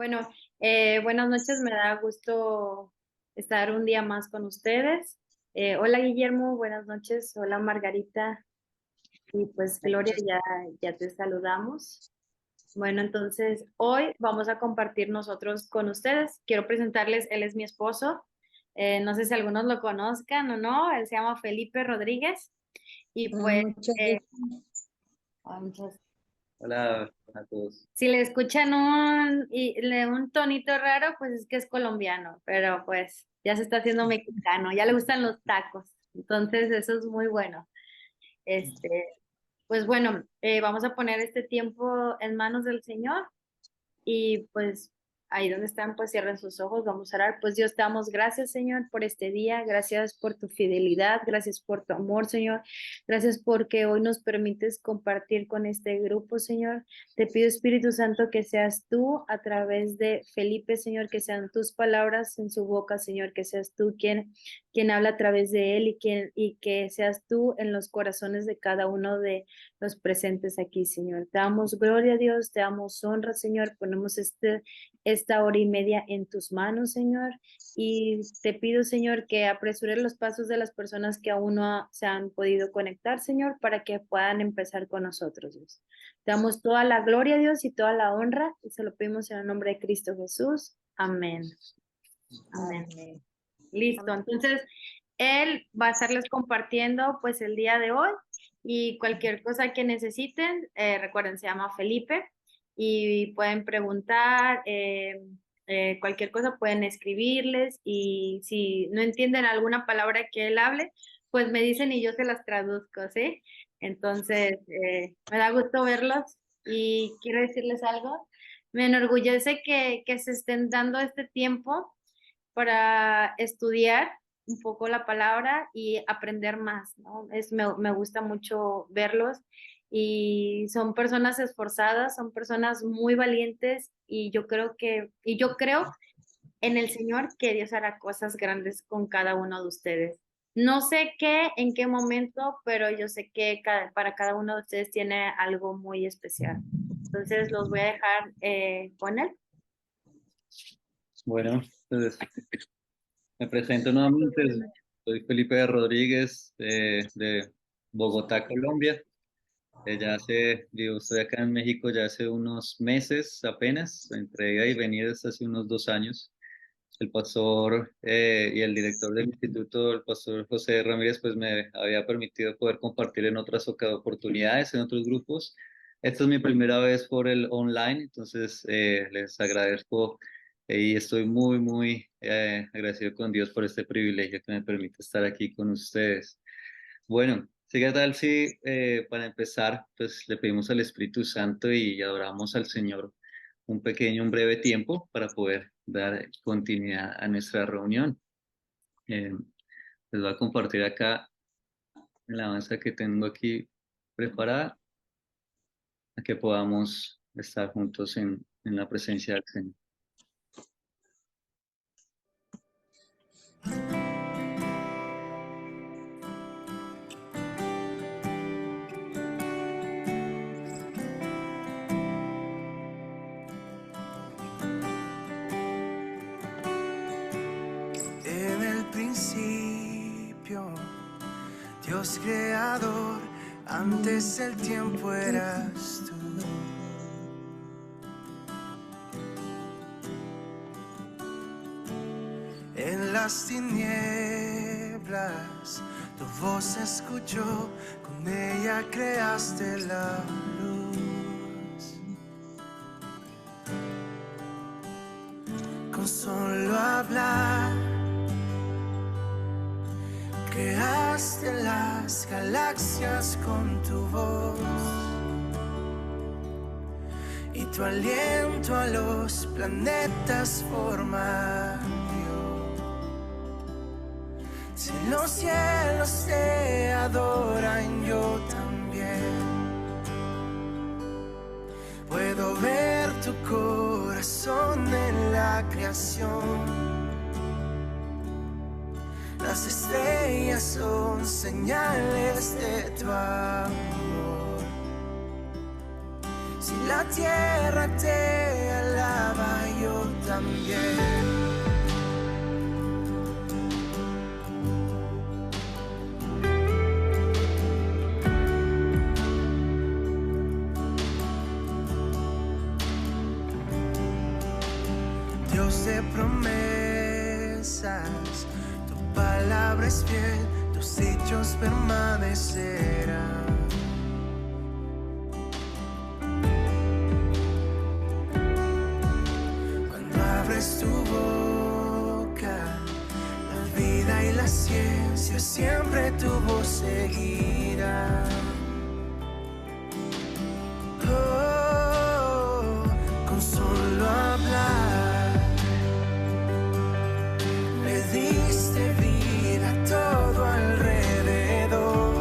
Bueno, buenas noches, me da gusto estar un día más con ustedes. Hola Guillermo, buenas noches. Hola Margarita. Y pues Gloria, ya te saludamos. Bueno, entonces hoy vamos a compartir nosotros con ustedes. Quiero presentarles, él es mi esposo. No sé si algunos lo conozcan o no, él se llama Felipe Rodríguez. Y pues, Mucho eh, gusto. muchas Hola a todos. si le escuchan un tonito raro, pues es que es colombiano, pero pues ya se está haciendo mexicano, ya le gustan los tacos, entonces eso es muy bueno. Este, pues bueno, vamos a poner este tiempo en manos del Señor. Y pues ahí donde están, pues cierren sus ojos, vamos a orar. Pues Dios, te damos gracias, Señor, por este día, gracias por tu fidelidad, gracias por tu amor, Señor, gracias porque hoy nos permites compartir con este grupo, Señor. Te pido, Espíritu Santo, que seas tú a través de Felipe, Señor, que sean tus palabras en su boca, Señor, que seas tú quien habla a través de él y que seas tú en los corazones de cada uno de los presentes aquí, Señor. Te damos gloria a Dios, te damos honra, Señor. Ponemos esta hora y media en tus manos, Señor. Y te pido, Señor, que apresures los pasos de las personas que aún no se han podido conectar, Señor, para que puedan empezar con nosotros, Dios. Te damos toda la gloria, Dios, y toda la honra, y se lo pedimos en el nombre de Cristo Jesús. Amén. Amén. Amén. Listo, entonces él va a estarles compartiendo pues el día de hoy y cualquier cosa que necesiten, recuerden, se llama Felipe y pueden preguntar, cualquier cosa pueden escribirles y si no entienden alguna palabra que él hable, pues me dicen y yo se las traduzco, ¿sí? Entonces, me da gusto verlos y quiero decirles algo. Me enorgullece que se estén dando este tiempo para estudiar un poco la palabra y aprender más, ¿no? Me gusta mucho verlos y son personas esforzadas, son personas muy valientes y yo creo en el Señor que Dios hará cosas grandes con cada uno de ustedes. No sé en qué momento, pero yo sé que para cada uno de ustedes tiene algo muy especial. Entonces los voy a dejar con él. Bueno, entonces me presento nuevamente. Soy Felipe Rodríguez de Bogotá, Colombia. Yo estoy acá en México ya hace unos meses apenas, entre ida y venida desde hace unos 2 años. El pastor y el director del instituto, el pastor José Ramírez, pues me había permitido poder compartir en otras oportunidades, en otros grupos. Esta es mi primera vez por el online, entonces les agradezco y estoy muy agradecido con Dios por este privilegio que me permite estar aquí con ustedes. Bueno, sí, ¿qué tal si para empezar, pues le pedimos al Espíritu Santo y adoramos al Señor un breve tiempo para poder dar continuidad a nuestra reunión? Eh, Les voy a compartir acá la alabanza que tengo aquí preparada, a que podamos estar juntos en la presencia del Señor. En el principio, Dios creador, antes el tiempo eras tú. En las tinieblas, tu voz se escuchó, con ella creaste la luz. Con solo hablar, creaste las galaxias con tu voz y tu aliento a los planetas forma dio. Si los cielos te adoran, yo también puedo ver tu corazón en la creación. Las estrellas son señales de tu amor. Si Si la tierra te alaba, yo también. Dios de promesas, tu palabra es fiel, tus dichos permanecerán. Cuando abres tu boca, la vida y la ciencia siempre tu voz seguirá. Oh, con solo hablar le diste vida a todo alrededor.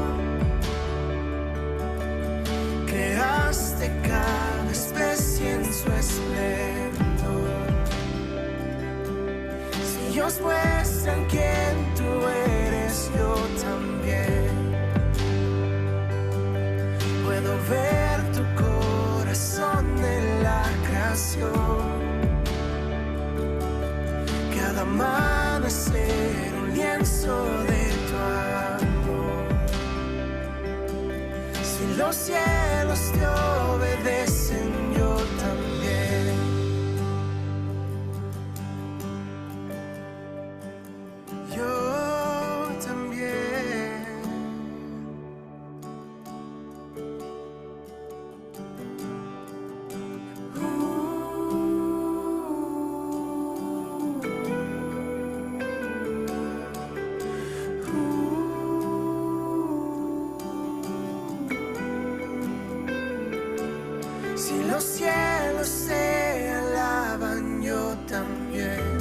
Creaste cada especie en su esplendor. Si ellos muestran quién tú eres, yo también puedo ver tu corazón en la creación. Cada amanecer un lienzo de tu amor. Si los cielos te obedecen, yo también. Yo también. Si los cielos se alaban, yo también.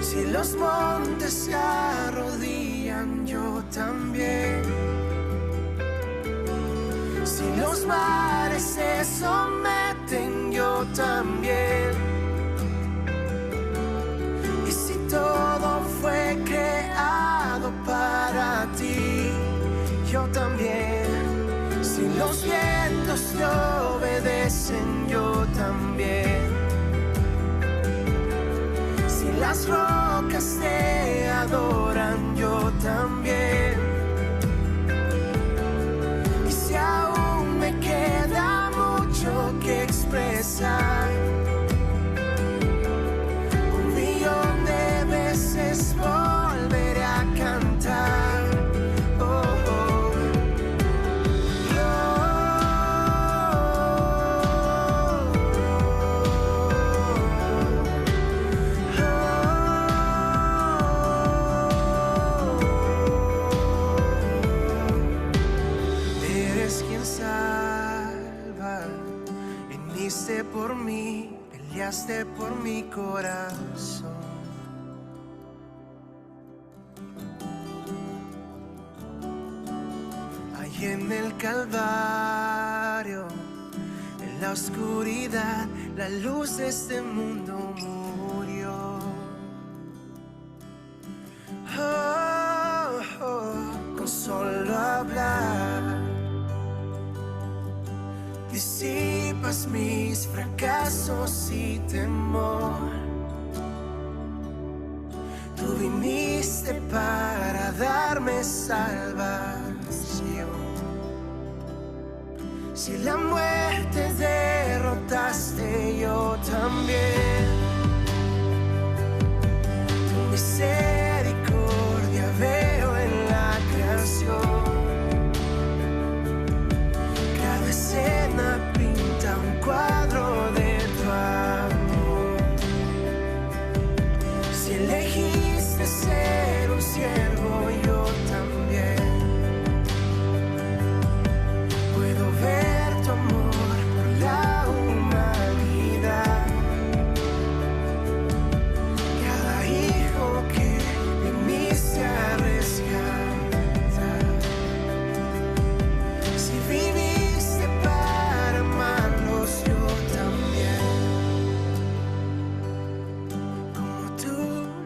Si los montes se arrodillan, yo también. Si los mares se someten, yo también. Y si todo fue creado para ti, yo también. Si los vientos te obedecen, yo también. Si las rocas te adoran, yo también. Y si aún me queda mucho que expresar, 1,000,000 de veces volveré a cantar. Viniste por mí, peleaste por mi corazón. Ahí en el Calvario, en la oscuridad, la luz de este mundo murió. Oh, oh, con solo hablar disipas mis fracasos y temor. Tú viniste para darme salvación. Si la muerte derrotaste, yo también. Tu misericordia veo en la creación. Cada escena pinta un cuadro de tu amor. Si elegiste ser un siervo, yo también. Puedo ver tu amor por la humanidad. Cada hijo que viniste a rescatar. Si viviste para amarlos, yo también. Como tú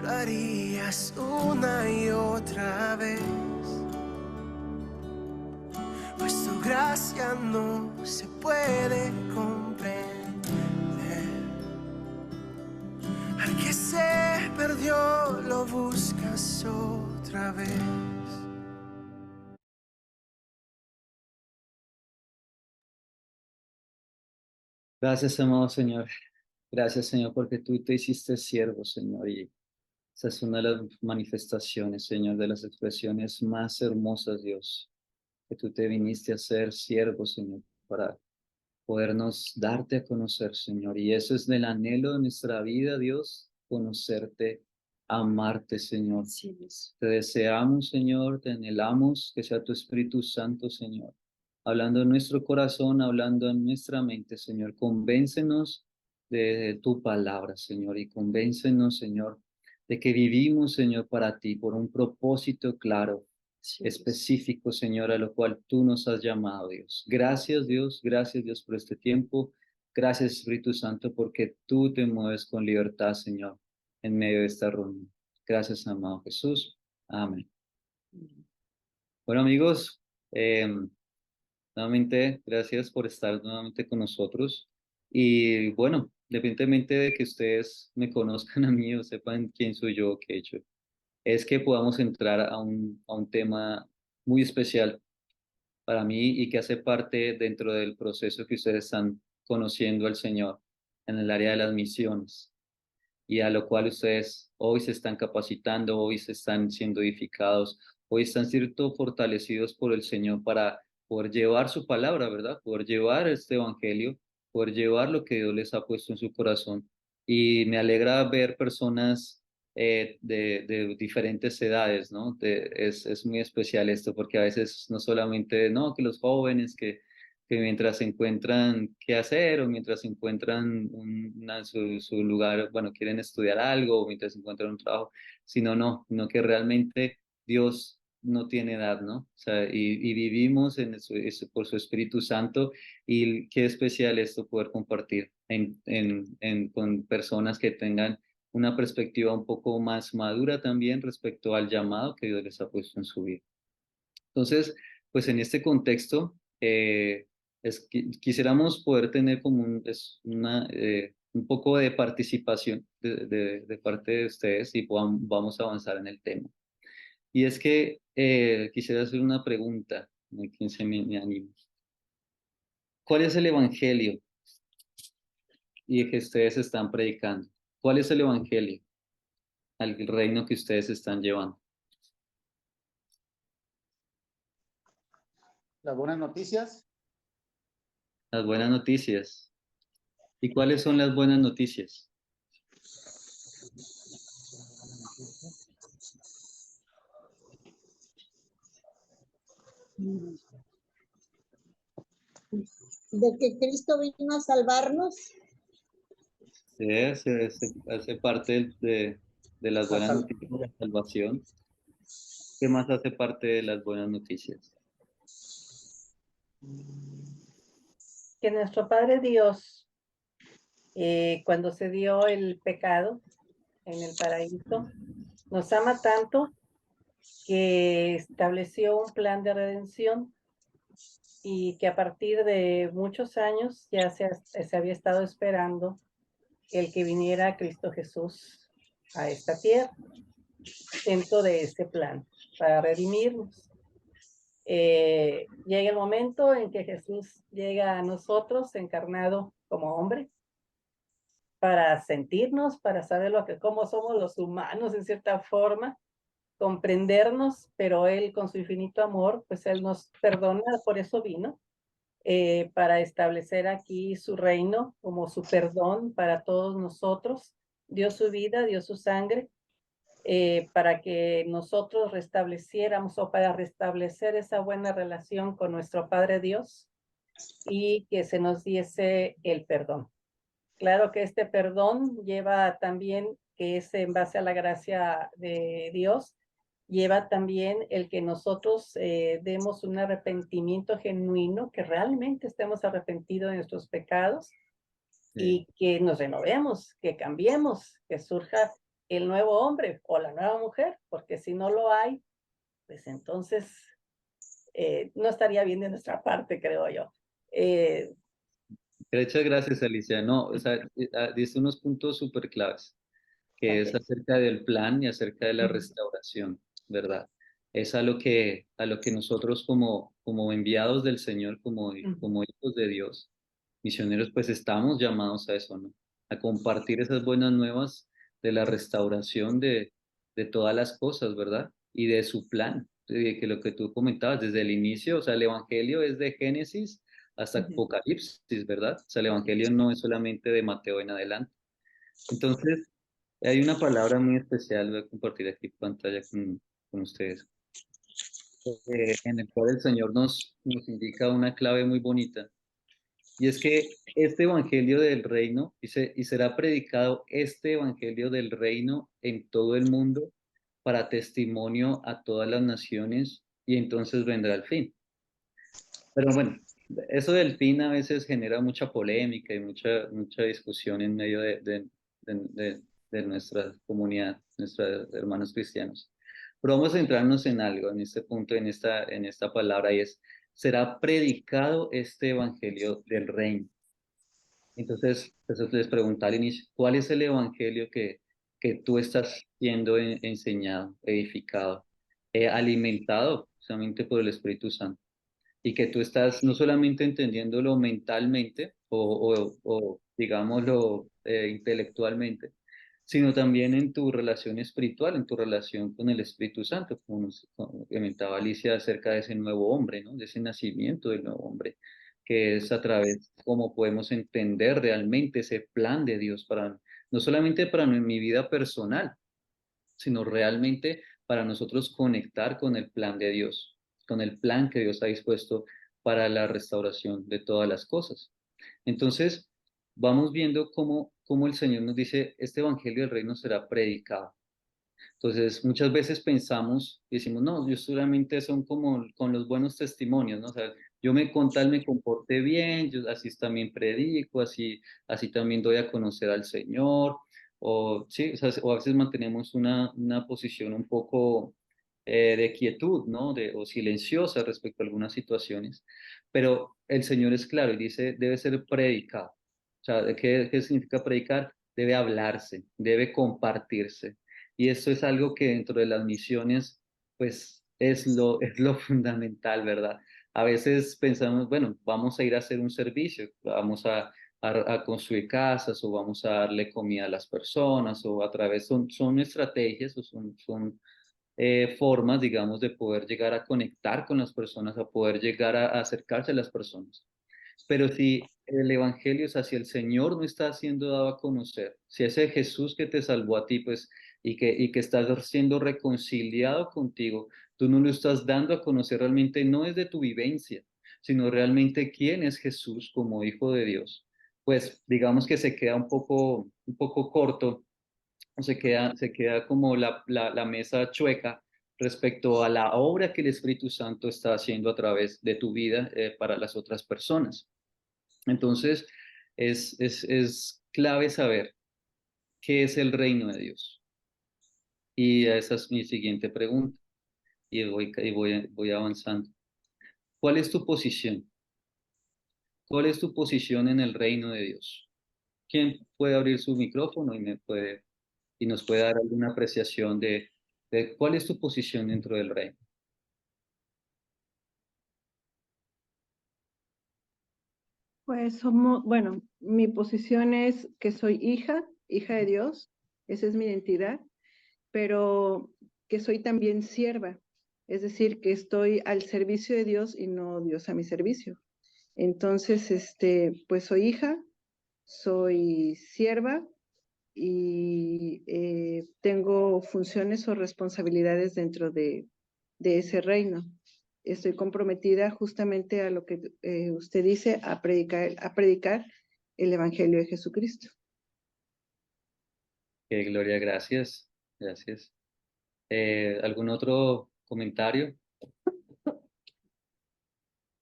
lo harías una y otra vez. Pues tu gracia no se puede comprender. Al que se perdió lo buscas otra vez. Gracias, amado Señor. Gracias, Señor, porque tú te hiciste siervo, Señor, y esa es una de las manifestaciones, Señor, de las expresiones más hermosas, Dios, que tú te viniste a ser siervo, Señor, para podernos darte a conocer, Señor. Y eso es el anhelo de nuestra vida, Dios, conocerte, amarte, Señor. Sí, Dios. Te deseamos, Señor, te anhelamos, que sea tu Espíritu Santo, Señor, hablando en nuestro corazón, hablando en nuestra mente, Señor. Convéncenos de tu palabra, Señor, y convéncenos, Señor, de que vivimos, Señor, para ti, por un propósito claro, Sí, Dios. específico, Señor, a lo cual tú nos has llamado, Dios. Gracias, Dios, por este tiempo. Gracias, Espíritu Santo, porque tú te mueves con libertad, Señor, en medio de esta reunión. Gracias, amado Jesús. Amén. Bueno, amigos, nuevamente, gracias por estar nuevamente con nosotros. Y bueno, independientemente de que ustedes me conozcan a mí o sepan quién soy yo, qué he hecho, es que podamos entrar a un tema muy especial para mí y que hace parte dentro del proceso que ustedes están conociendo al Señor en el área de las misiones y a lo cual ustedes hoy se están capacitando, hoy se están siendo edificados, hoy están siendo fortalecidos por el Señor para poder llevar su palabra, ¿verdad? Poder llevar este evangelio, poder llevar lo que Dios les ha puesto en su corazón. Y me alegra ver personas de diferentes edades, ¿no? Es muy especial esto porque a veces no solamente, no, que los jóvenes que mientras encuentran qué hacer o mientras encuentran su lugar, bueno, quieren estudiar algo o mientras encuentran un trabajo, sino no, que realmente Dios no tiene edad, ¿no? O sea, y vivimos por su Espíritu Santo y qué especial esto poder compartir con personas que tengan una perspectiva un poco más madura también respecto al llamado que Dios les ha puesto en su vida. Entonces, pues en este contexto, quisiéramos poder tener como un poco de participación de parte de ustedes y vamos a avanzar en el tema. Y es que quisiera hacer una pregunta, ¿quién me anima? ¿Cuál es el evangelio y que ustedes están predicando? ¿Cuál es el evangelio al reino que ustedes están llevando? Las buenas noticias. Las buenas noticias. ¿Y cuáles son las buenas noticias? De que Cristo vino a salvarnos. Sí, hace parte de las buenas noticias de la salvación. ¿Qué más hace parte de las buenas noticias? Que nuestro Padre Dios, cuando se dio el pecado en el paraíso, nos ama tanto que estableció un plan de redención y que a partir de muchos años ya se había estado esperando el que viniera Cristo Jesús a esta tierra dentro de ese plan para redimirnos. Llega el momento en que Jesús llega a nosotros encarnado como hombre para sentirnos, para saber cómo somos los humanos en cierta forma, comprendernos, pero Él con su infinito amor, pues Él nos perdona, por eso vino, para establecer aquí su reino como su perdón para todos nosotros, dio su vida, dio su sangre, para que nosotros restableciéramos o para restablecer esa buena relación con nuestro Padre Dios y que se nos diese el perdón. Claro que este perdón lleva también, que es en base a la gracia de Dios, lleva también el que nosotros demos un arrepentimiento genuino, que realmente estemos arrepentidos de nuestros pecados y que nos renovemos, que cambiemos, que surja el nuevo hombre o la nueva mujer, porque si no lo hay, pues entonces no estaría bien de nuestra parte, creo yo. Eh, Muchas gracias, Alicia. No, o sea, dice unos puntos súper claves, que es ok. acerca del plan y acerca de la Ujú, restauración, ¿verdad? Es a lo que nosotros como enviados del Señor, ujú, como hijos de Dios, misioneros, pues estamos llamados a eso, ¿no? A compartir esas buenas nuevas de la restauración de todas las cosas, ¿verdad? Y de su plan, de que lo que tú comentabas desde el inicio, o sea, el Evangelio es de Génesis hasta ujú. Apocalipsis, ¿verdad? O sea, el Evangelio no es solamente de Mateo en adelante. Entonces, hay una palabra muy especial, voy a compartir aquí pantalla con ustedes, en el cual el Señor nos indica una clave muy bonita, y es que este evangelio del reino, y será predicado este evangelio del reino en todo el mundo para testimonio a todas las naciones, y entonces vendrá el fin. Pero bueno, eso del fin a veces genera mucha polémica y mucha discusión en medio de nuestra comunidad, nuestros hermanos cristianos. Pero vamos a centrarnos en algo, en este punto, en esta palabra, y es, será predicado este evangelio del reino. Entonces, eso les pregunté al inicio, ¿cuál es el evangelio que tú estás siendo enseñado, edificado, alimentado solamente por el Espíritu Santo? Y que tú estás no solamente entendiéndolo mentalmente o digámoslo, intelectualmente, sino también en tu relación espiritual, en tu relación con el Espíritu Santo, como comentaba Alicia acerca de ese nuevo hombre, ¿no? De ese nacimiento del nuevo hombre, que es a través cómo podemos entender realmente ese plan de Dios para, no solamente para mi vida personal, sino realmente para nosotros conectar con el plan de Dios, con el plan que Dios ha dispuesto para la restauración de todas las cosas. Entonces, vamos viendo cómo el Señor nos dice, este Evangelio del Reino será predicado. Entonces, muchas veces pensamos y decimos, no, yo solamente son como con los buenos testimonios, ¿no? O sea, yo con tal me comporté bien, yo así también predico, así también doy a conocer al Señor, o, sí, o sea, o a veces mantenemos una posición un poco de quietud, ¿no? O silenciosa respecto a algunas situaciones, pero el Señor es claro y dice, debe ser predicado. O sea, ¿qué significa predicar? Debe hablarse, debe compartirse. Y eso es algo que dentro de las misiones, pues es lo fundamental, ¿verdad? A veces pensamos, bueno, vamos a ir a hacer un servicio, vamos a construir casas o vamos a darle comida a las personas o a través, son estrategias o son formas, digamos, de poder llegar a conectar con las personas, a poder llegar a acercarse a las personas. Pero si el Evangelio, o sea, si el Señor no está siendo dado a conocer, si ese Jesús que te salvó a ti, pues, y que estás siendo reconciliado contigo, tú no lo estás dando a conocer realmente, no es de tu vivencia, sino realmente quién es Jesús como Hijo de Dios, pues digamos que se queda un poco corto, o se queda como la mesa chueca respecto a la obra que el Espíritu Santo está haciendo a través de tu vida, para las otras personas. Entonces, es clave saber qué es el reino de Dios. Y esa es mi siguiente pregunta. Y voy avanzando. ¿Cuál es tu posición? ¿Cuál es tu posición en el reino de Dios? ¿Quién puede abrir su micrófono y nos puede dar alguna apreciación de cuál es tu posición dentro del reino? Pues somos, bueno, mi posición es que soy hija de Dios, esa es mi identidad, pero que soy también sierva, es decir, que estoy al servicio de Dios y no Dios a mi servicio. Entonces, pues soy hija, soy sierva y tengo funciones o responsabilidades dentro de ese reino. Estoy comprometida justamente a lo que usted dice, a predicar el Evangelio de Jesucristo. Gloria, gracias. Gracias. ¿Algún otro comentario?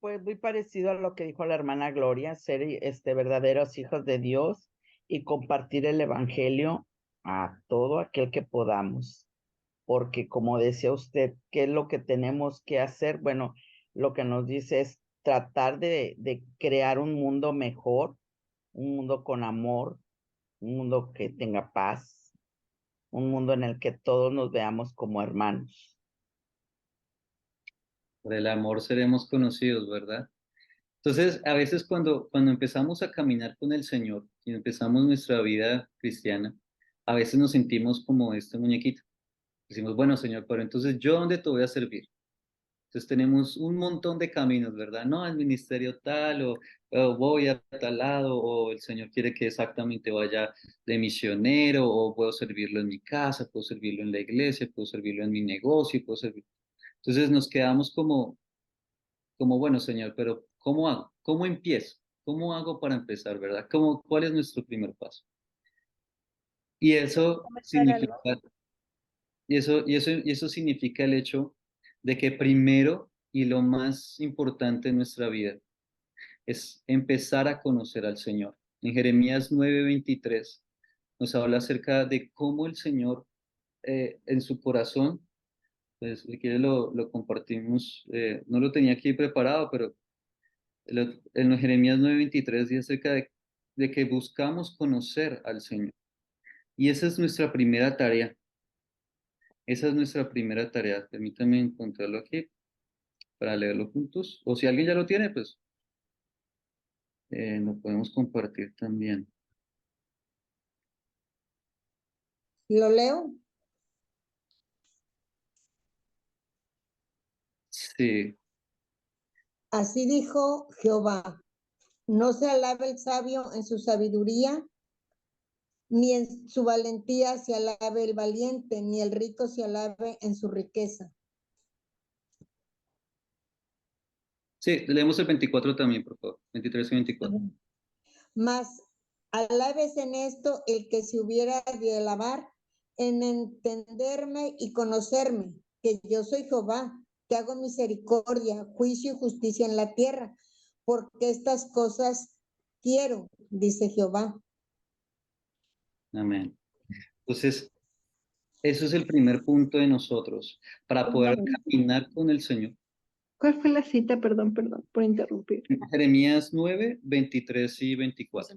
Pues muy parecido a lo que dijo la hermana Gloria, ser verdaderos hijos de Dios y compartir el evangelio a todo aquel que podamos. Porque como decía usted, ¿qué es lo que tenemos que hacer? Bueno, lo que nos dice es tratar de crear un mundo mejor, un mundo con amor, un mundo que tenga paz, un mundo en el que todos nos veamos como hermanos. Por el amor seremos conocidos, ¿verdad? Entonces, a veces cuando empezamos a caminar con el Señor y empezamos nuestra vida cristiana, a veces nos sentimos como este muñequito. Decimos, bueno, Señor, pero entonces, ¿yo dónde te voy a servir? Entonces tenemos un montón de caminos, ¿verdad? No, el ministerio tal, o voy a tal lado, o el Señor quiere que exactamente vaya de misionero, o puedo servirlo en mi casa, puedo servirlo en la iglesia, puedo servirlo en mi negocio, puedo servir. Entonces nos quedamos como bueno, Señor, pero ¿cómo hago? ¿Cómo empiezo? ¿Cómo hago para empezar, verdad? ¿Cuál es nuestro primer paso? Y eso ¿Comentar significa, algo? y eso significa el hecho de que primero y lo más importante en nuestra vida es empezar a conocer al Señor. En Jeremías 9:23 nos habla acerca de cómo el Señor en su corazón, pues si quiere lo compartimos, no lo tenía aquí preparado, pero en Jeremías 9:23 dice acerca de que buscamos conocer al Señor. Y esa es nuestra primera tarea. Esa es nuestra primera tarea. Permítanme encontrarlo aquí para leerlo juntos. O si alguien ya lo tiene, pues lo podemos compartir también. ¿Lo leo? Sí, Así dijo Jehová, no se alabe el sabio en su sabiduría, ni en su valentía se alabe el valiente, ni el rico se alabe en su riqueza. sí, leemos el 24 también, por favor. 23 y 24. Mas alabes en esto el que se hubiera de alabar, en entenderme y conocerme, que yo soy Jehová, que hago misericordia, juicio y justicia en la tierra, porque estas cosas quiero, dice Jehová. Amén. Entonces, eso es el primer punto de nosotros para Un poder momento. caminar con el Señor. ¿Cuál fue la cita? Perdón, perdón por interrumpir. Jeremías 9:23 y 24.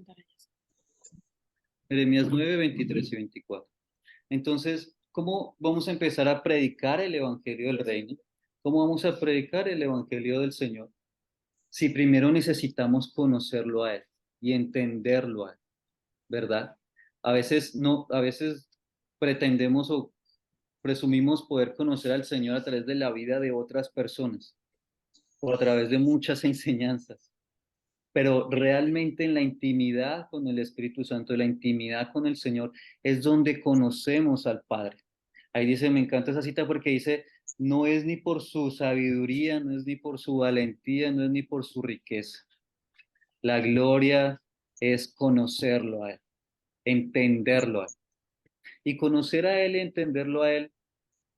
Jeremías 9:23 y 24. Entonces, ¿cómo vamos a empezar a predicar el Evangelio del Reino? ¿Cómo vamos a predicar el Evangelio del Señor? Si primero necesitamos conocerlo a Él y entenderlo a Él, ¿verdad? A veces no, a veces pretendemos o presumimos poder conocer al Señor a través de la vida de otras personas o a través de muchas enseñanzas, pero realmente en la intimidad con el Espíritu Santo, en la intimidad con el Señor, es donde conocemos al Padre. Ahí dice, me encanta esa cita porque dice, no es ni por su sabiduría, no es ni por su valentía, no es ni por su riqueza. La gloria es conocerlo a Él, entenderlo a Él. Y conocer a Él y entenderlo a Él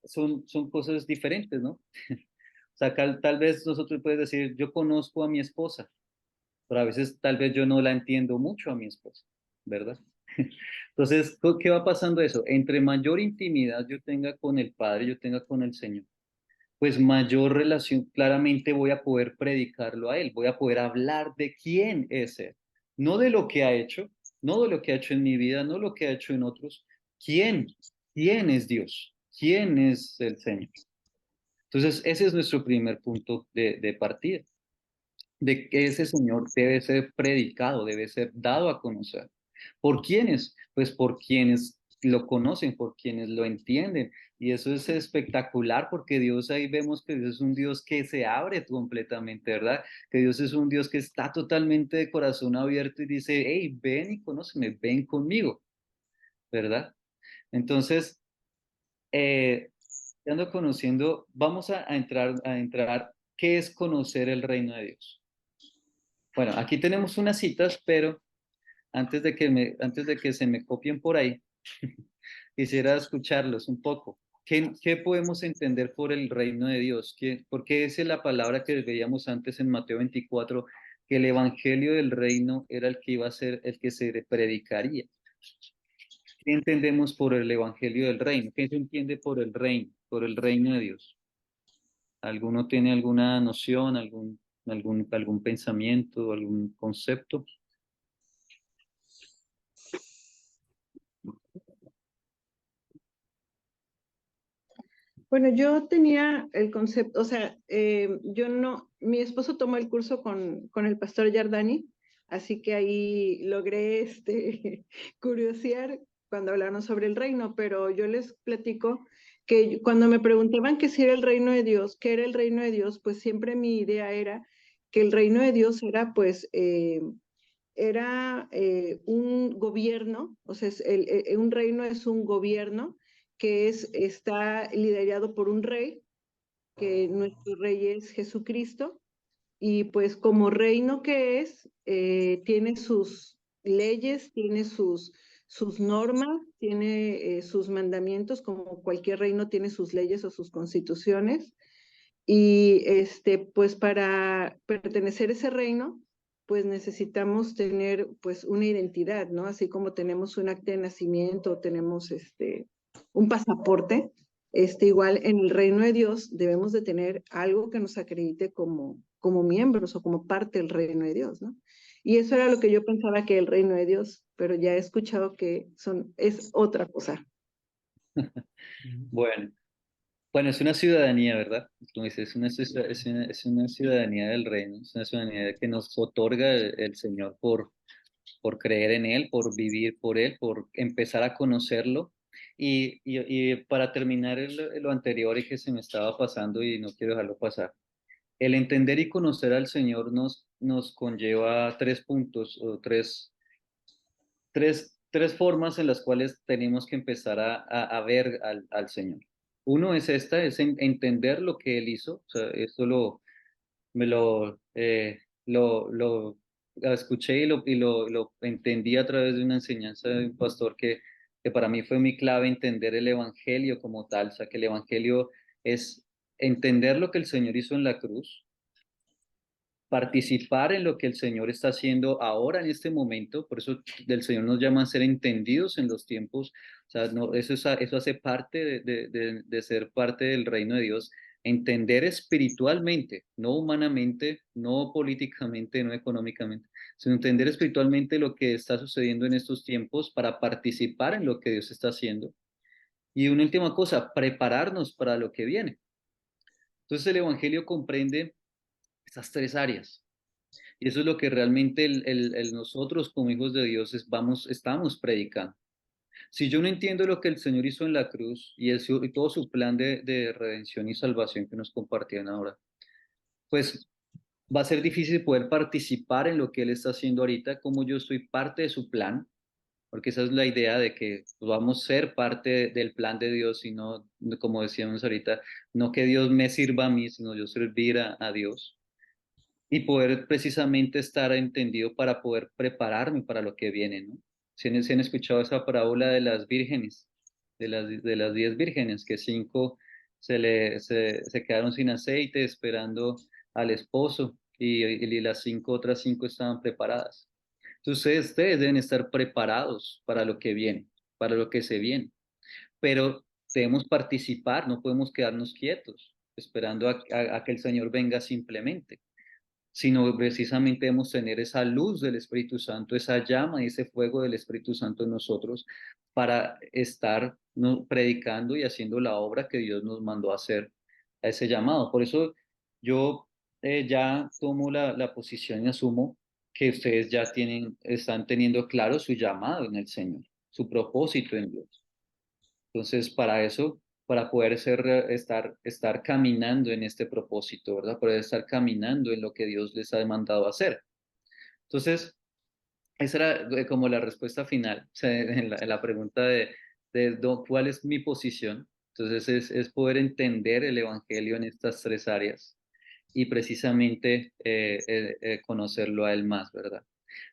son cosas diferentes, ¿no? O sea, tal vez nosotros puedes decir, yo conozco a mi esposa, pero a veces tal vez yo no la entiendo mucho a mi esposa, ¿verdad? Entonces, ¿qué va pasando eso? Entre mayor intimidad yo tenga con el Padre, yo tenga con el Señor, pues mayor relación, claramente voy a poder predicarlo a Él, voy a poder hablar de quién es Él, no de lo que ha hecho, no de lo que ha hecho en mi vida, no lo que ha hecho en otros, quién, quién es Dios, quién es el Señor. Entonces, ese es nuestro primer punto de partida, de que ese Señor debe ser predicado, debe ser dado a conocer. ¿Por quiénes? Pues por quienes lo conocen, por quienes lo entienden. Y eso es espectacular porque Dios ahí vemos que Dios es un Dios que se abre completamente, ¿verdad? Que Dios es un Dios que está totalmente de corazón abierto y dice, hey, ven y conóceme, ven conmigo, ¿verdad? Entonces, ya ando conociendo, vamos a entrar, ¿qué es conocer el reino de Dios? Bueno, aquí tenemos unas citas, pero antes de que se me copien por ahí, quisiera escucharlos un poco. ¿Qué podemos entender por el reino de Dios? ¿Por qué es la palabra que veíamos antes en Mateo 24, que el evangelio del reino era el que iba a ser el que se predicaría? ¿Qué entendemos por el evangelio del reino? ¿Qué se entiende por el reino de Dios? ¿Alguno tiene alguna noción, algún pensamiento, algún concepto? Bueno, yo tenía el concepto, o sea, yo no, mi esposo tomó el curso con el pastor Yardani, así que ahí logré curiosear cuando hablaron sobre el reino, pero yo les platico que cuando me preguntaban que si era el reino de Dios, qué era el reino de Dios, pues siempre mi idea era que el reino de Dios era pues era un gobierno, o sea, un reino es un gobierno que está liderado por un rey, que nuestro rey es Jesucristo, y pues como reino que es, tiene sus leyes, tiene sus normas, tiene sus mandamientos, como cualquier reino tiene sus leyes o sus constituciones, y pues para pertenecer a ese reino, pues necesitamos tener pues una identidad, ¿no? Así como tenemos un acta de nacimiento, tenemos un pasaporte, igual en el reino de Dios debemos de tener algo que nos acredite como miembros o como parte del reino de Dios, ¿no? Y eso era lo que yo pensaba que el reino de Dios, pero ya he escuchado que es otra cosa. Bueno, bueno, es una ciudadanía, ¿verdad? Como dices, es una ciudadanía del reino, es una ciudadanía que nos otorga el Señor por creer en Él, por vivir por Él, por empezar a conocerlo. Y para terminar lo anterior y que se me estaba pasando y no quiero dejarlo pasar, el entender y conocer al Señor nos conlleva tres puntos o tres formas en las cuales tenemos que empezar a ver al Señor. Uno es entender lo que Él hizo, o sea, esto me lo escuché y lo entendí a través de una enseñanza de un pastor que para mí fue mi clave entender el Evangelio como tal, o sea, que el Evangelio es entender lo que el Señor hizo en la cruz, participar en lo que el Señor está haciendo ahora en este momento, por eso el Señor nos llama a ser entendidos en los tiempos, o sea, no, eso hace parte de ser parte del reino de Dios, entender espiritualmente, no humanamente, no políticamente, no económicamente, sino entender espiritualmente lo que está sucediendo en estos tiempos para participar en lo que Dios está haciendo. Y una última cosa, prepararnos para lo que viene. Entonces el Evangelio comprende estas tres áreas. Y eso es lo que realmente nosotros como hijos de Dios estamos predicando. Si yo no entiendo lo que el Señor hizo en la cruz y todo su plan de redención y salvación que nos compartían ahora, pues va a ser difícil poder participar en lo que Él está haciendo ahorita, como yo soy parte de su plan, porque esa es la idea de que vamos a ser parte del plan de Dios y no, como decíamos ahorita, no que Dios me sirva a mí, sino yo servir a Dios y poder precisamente estar entendido para poder prepararme para lo que viene, ¿no? Si han escuchado esa parábola de las vírgenes, de las 10 vírgenes, que 5 se quedaron sin aceite esperando al esposo y las otras 5 estaban preparadas. Entonces ustedes deben estar preparados para lo que viene, para lo que se viene, pero debemos participar, no podemos quedarnos quietos esperando a que el Señor venga simplemente, sino precisamente debemos tener esa luz del Espíritu Santo, esa llama y ese fuego del Espíritu Santo en nosotros para estar, ¿no?, predicando y haciendo la obra que Dios nos mandó a hacer, a ese llamado. Por eso yo ya tomo la posición y asumo que ustedes ya están teniendo claro su llamado en el Señor, su propósito en Dios. Entonces, para eso, para poder estar caminando en este propósito, ¿verdad? Poder estar caminando en lo que Dios les ha demandado hacer. Entonces, esa era como la respuesta final, o sea, en la pregunta de cuál es mi posición. Entonces, es poder entender el Evangelio en estas tres áreas y precisamente conocerlo a Él más, ¿verdad?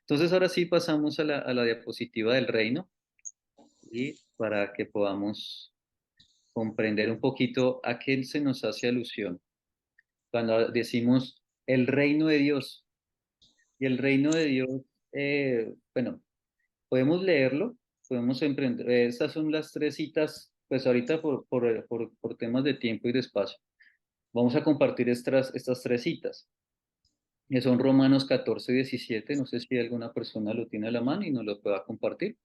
Entonces, ahora sí pasamos a la diapositiva del reino y para que podamos comprender un poquito a qué se nos hace alusión cuando decimos el reino de Dios. Y el reino de Dios, bueno, podemos leerlo, podemos emprender. Estas son las tres citas, pues ahorita por temas de tiempo y de espacio. Vamos a compartir estas tres citas, que son Romanos 14, 17. No sé si alguna persona lo tiene a la mano y nos lo pueda compartir.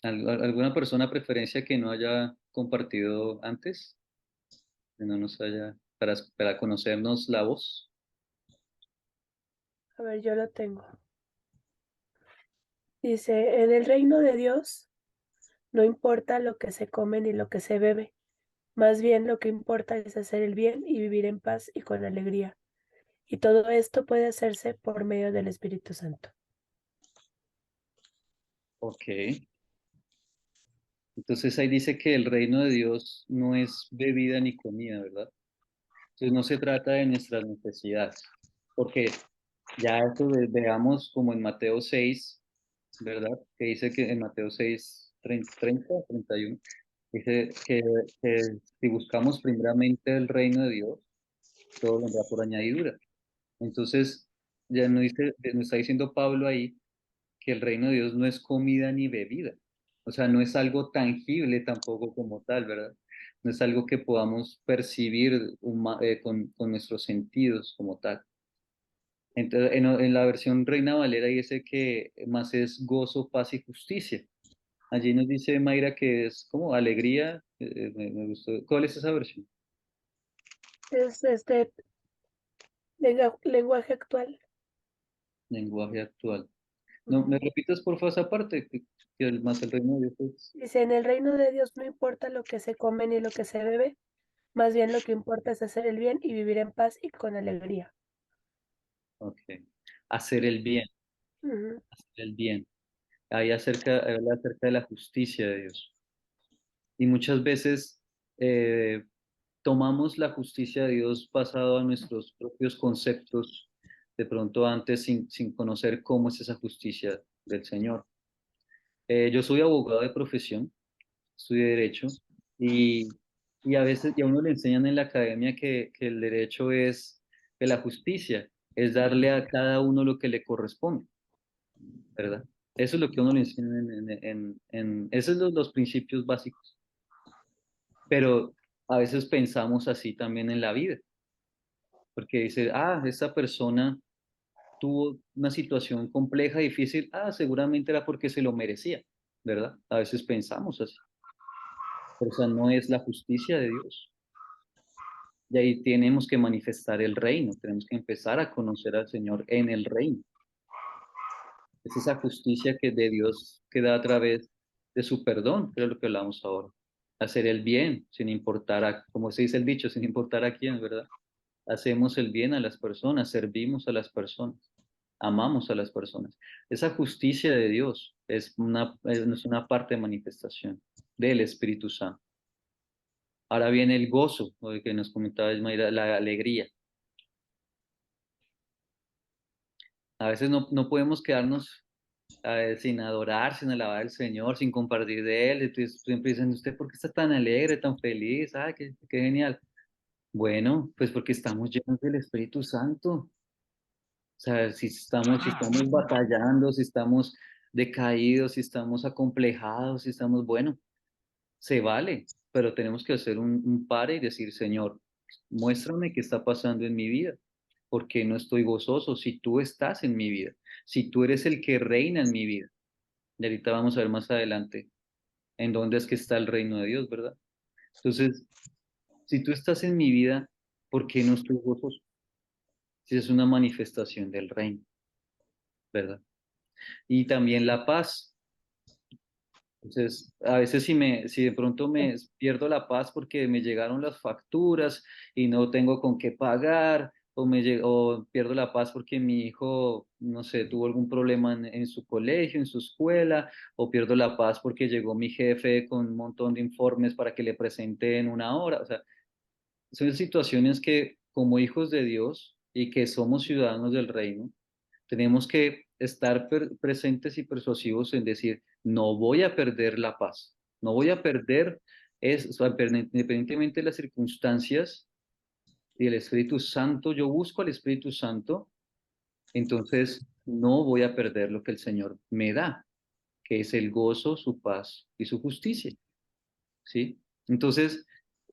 ¿Alguna persona preferencia que no haya compartido antes? Que no nos haya, para conocernos la voz. A ver, yo lo tengo. Dice, en el reino de Dios no importa lo que se come ni lo que se bebe, más bien lo que importa es hacer el bien y vivir en paz y con alegría. Y todo esto puede hacerse por medio del Espíritu Santo. Ok. Entonces ahí dice que el reino de Dios no es bebida ni comida, ¿verdad? Entonces no se trata de nuestras necesidades, porque ya esto veamos como en Mateo 6, ¿verdad? Que dice que en Mateo 6, 30, 31, dice que si buscamos primeramente el reino de Dios, todo vendrá por añadidura. Entonces, ya no dice, nos está diciendo Pablo ahí que el reino de Dios no es comida ni bebida. O sea, no es algo tangible tampoco como tal, ¿verdad? No es algo que podamos percibir con nuestros sentidos como tal. Entonces, en la versión Reina Valera dice que más es gozo, paz y justicia. Allí nos dice Mayra que es como alegría. Me gustó. ¿Cuál es esa versión? Es lenguaje actual. Lenguaje actual. No, ¿me repites por favor esa parte? Que más el reino de Dios es... Dice, en el reino de Dios no importa lo que se come ni lo que se bebe, más bien lo que importa es hacer el bien y vivir en paz y con alegría. Ok. Hacer el bien, Ujú. hacer el bien. Ahí habla acerca de la justicia de Dios. Y muchas veces eh, tomamos la justicia de Dios basado en nuestros propios conceptos, de pronto antes sin conocer cómo es esa justicia del Señor. Yo soy abogado de profesión, estudié Derecho, y, y a veces y a uno le enseñan en la academia que el derecho es, que la justicia es darle a cada uno lo que le corresponde, ¿verdad? Eso es lo que uno le enseña esos son los principios básicos. Pero a veces pensamos así también en la vida, porque dice, esta persona tuvo una situación compleja, difícil, seguramente era porque se lo merecía, ¿verdad? A veces pensamos así, pero esa no es la justicia de Dios. Y ahí tenemos que manifestar el reino, tenemos que empezar a conocer al Señor en el reino. Es esa justicia que de Dios que da a través de su perdón, que es lo que hablamos ahora. Hacer el bien, sin importar como se dice el dicho, sin importar a quién, ¿verdad? Hacemos el bien a las personas, servimos a las personas, amamos a las personas. Esa justicia de Dios es una parte de manifestación del Espíritu Santo. Ahora viene el gozo, lo que nos comentaba Ismael, la alegría. A veces no podemos quedarnos sin adorar, sin alabar al Señor, sin compartir de Él. Entonces siempre dicen, ¿usted por qué está tan alegre, tan feliz? Qué genial. Bueno, pues porque estamos llenos del Espíritu Santo. O sea, si estamos batallando, si estamos decaídos, si estamos acomplejados, si estamos, bueno, se vale, pero tenemos que hacer un pare y decir, Señor, muéstrame qué está pasando en mi vida, porque no estoy gozoso si tú estás en mi vida, si tú eres el que reina en mi vida. Y ahorita vamos a ver más adelante en dónde es que está el reino de Dios, ¿verdad? Entonces, si tú estás en mi vida, ¿por qué no estoy gozoso? Si es una manifestación del reino, ¿verdad? Y también la paz. Entonces, a veces si de pronto me pierdo la paz porque me llegaron las facturas y no tengo con qué pagar, o pierdo la paz porque mi hijo, no sé, tuvo algún problema en su colegio, en su escuela, o pierdo la paz porque llegó mi jefe con un montón de informes para que le presente en una hora. O sea, son situaciones que como hijos de Dios y que somos ciudadanos del reino, tenemos que estar presentes y persuasivos en decir, no voy a perder la paz, no voy a perder, o sea, independientemente de las circunstancias y el Espíritu Santo, yo busco al Espíritu Santo, entonces no voy a perder lo que el Señor me da, que es el gozo, su paz y su justicia. ¿Sí? Entonces,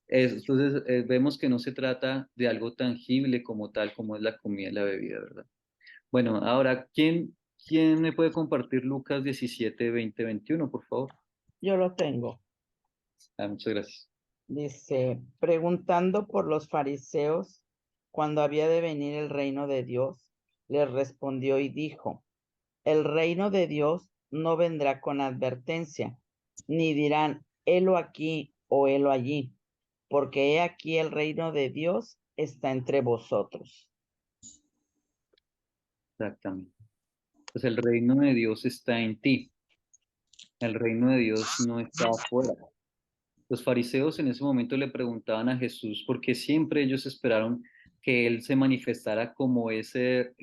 vemos que no se trata de algo tangible como tal, como es la comida y la bebida, ¿verdad? Bueno, ahora, ¿quién me puede compartir Lucas 17, 20, 21, por favor? Yo lo tengo. Muchas gracias. Dice, preguntando por los fariseos cuando había de venir el reino de Dios, les respondió y dijo, el reino de Dios no vendrá con advertencia, ni dirán, helo aquí o helo allí, porque he aquí el reino de Dios está entre vosotros. Exactamente. Pues el reino de Dios está en ti. El reino de Dios no está afuera. Los fariseos en ese momento le preguntaban a Jesús porque siempre ellos esperaron que él se manifestara como ese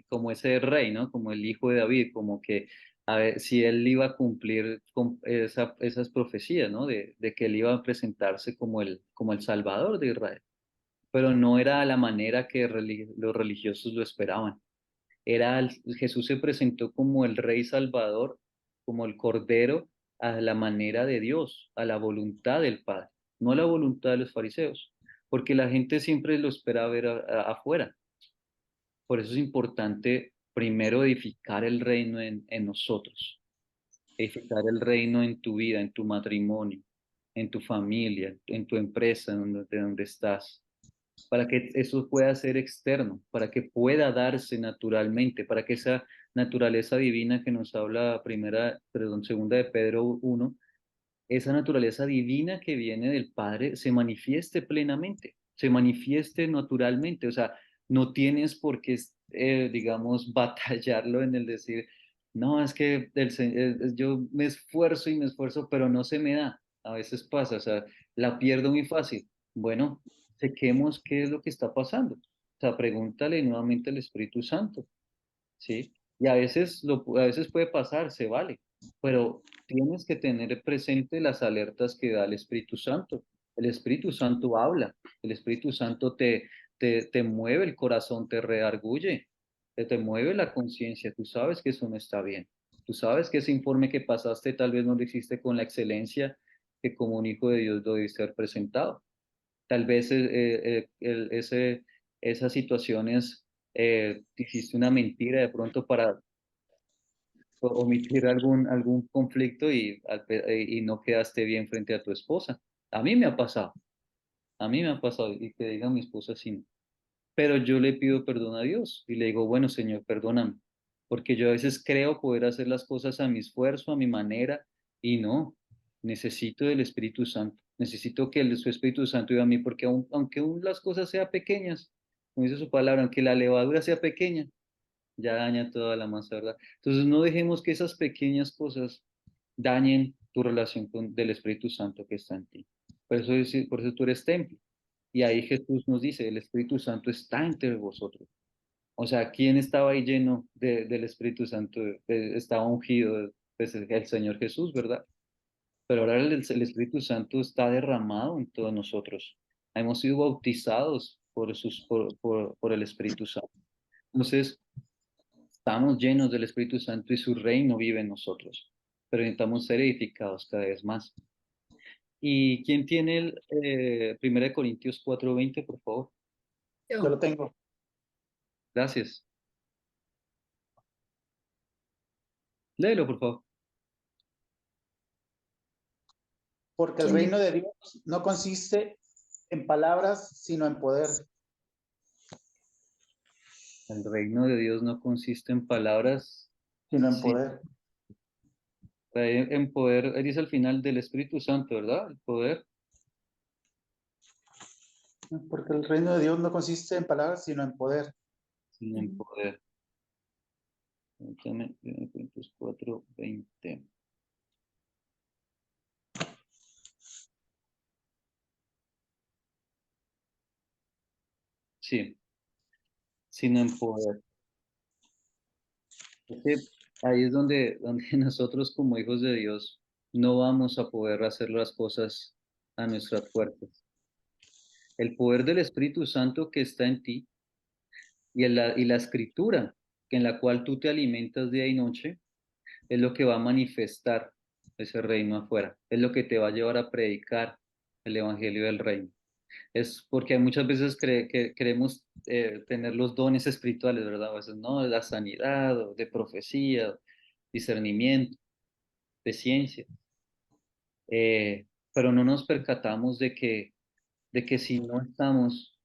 rey, ¿no? Como el hijo de David, como que a ver si él iba a cumplir con esas profecías, ¿no? De que él iba a presentarse como el Salvador de Israel. Pero no era la manera que los religiosos lo esperaban. Jesús se presentó como el Rey Salvador, como el Cordero, a la manera de Dios, a la voluntad del Padre, no a la voluntad de los fariseos, porque la gente siempre lo espera ver afuera. Por eso es importante primero edificar el reino en nosotros, edificar el reino en tu vida, en tu matrimonio, en tu familia, en tu empresa, de donde estás, para que eso pueda ser externo, para que pueda darse naturalmente, para que esa naturaleza divina que nos habla segunda de Pedro 1, esa naturaleza divina que viene del Padre se manifieste plenamente, se manifieste naturalmente. O sea, no tienes por qué, digamos, batallarlo en el decir, no, es que yo me esfuerzo y me esfuerzo, pero no se me da. A veces pasa, o sea, la pierdo muy fácil. Bueno, chequemos qué es lo que está pasando. O sea, pregúntale nuevamente al Espíritu Santo. ¿Sí? Y a veces puede pasar, se vale, pero tienes que tener presente las alertas que da el Espíritu Santo. El Espíritu Santo habla, el Espíritu Santo te mueve el corazón, te redarguye, te mueve la conciencia, tú sabes que eso no está bien. Tú sabes que ese informe que pasaste tal vez no lo hiciste con la excelencia que como un hijo de Dios lo debiste haber presentado. Tal vez esas situaciones hiciste una mentira de pronto para omitir algún conflicto y no quedaste bien frente a tu esposa. A mí me ha pasado, a mí me ha pasado y que diga mi esposa sí. Pero yo le pido perdón a Dios y le digo, bueno, Señor, perdóname, porque yo a veces creo poder hacer las cosas a mi esfuerzo, a mi manera, y no, necesito del Espíritu Santo, necesito que su Espíritu Santo viva a mí, porque aunque aún las cosas sean pequeñas, como dice su palabra, aunque la levadura sea pequeña, ya daña toda la masa, ¿verdad? Entonces no dejemos que esas pequeñas cosas dañen tu relación del Espíritu Santo que está en ti. Por eso tú eres templo. Y ahí Jesús nos dice, el Espíritu Santo está entre vosotros. O sea, ¿quién estaba ahí lleno del Espíritu Santo? Estaba ungido, pues, el Señor Jesús, ¿verdad? Pero ahora el Espíritu Santo está derramado en todos nosotros. Hemos sido bautizados por el Espíritu Santo. Entonces, estamos llenos del Espíritu Santo y su reino vive en nosotros. Pero necesitamos ser edificados cada vez más. ¿Y quién tiene el 1 Corintios 4:20, por favor? Yo lo tengo. Gracias. Léelo, por favor. Porque el reino de Dios no consiste en palabras, sino en poder. El reino de Dios no consiste en palabras, Sino en sí, poder. en poder, dice al final del Espíritu Santo, ¿verdad? El poder. Porque el reino de Dios no consiste en palabras, sino en poder. Sino en poder. Permítame, 1 Corintios 4:20. Sí, sino en poder. Es que ahí es donde nosotros como hijos de Dios no vamos a poder hacer las cosas a nuestras fuerzas. El poder del Espíritu Santo que está en ti y la escritura en la cual tú te alimentas día y noche es lo que va a manifestar ese reino afuera. Es lo que te va a llevar a predicar el evangelio del reino. Es porque muchas veces que queremos tener los dones espirituales, ¿verdad? A veces no, de la sanidad, o de profecía, discernimiento, de ciencia. Pero no nos percatamos de que si no estamos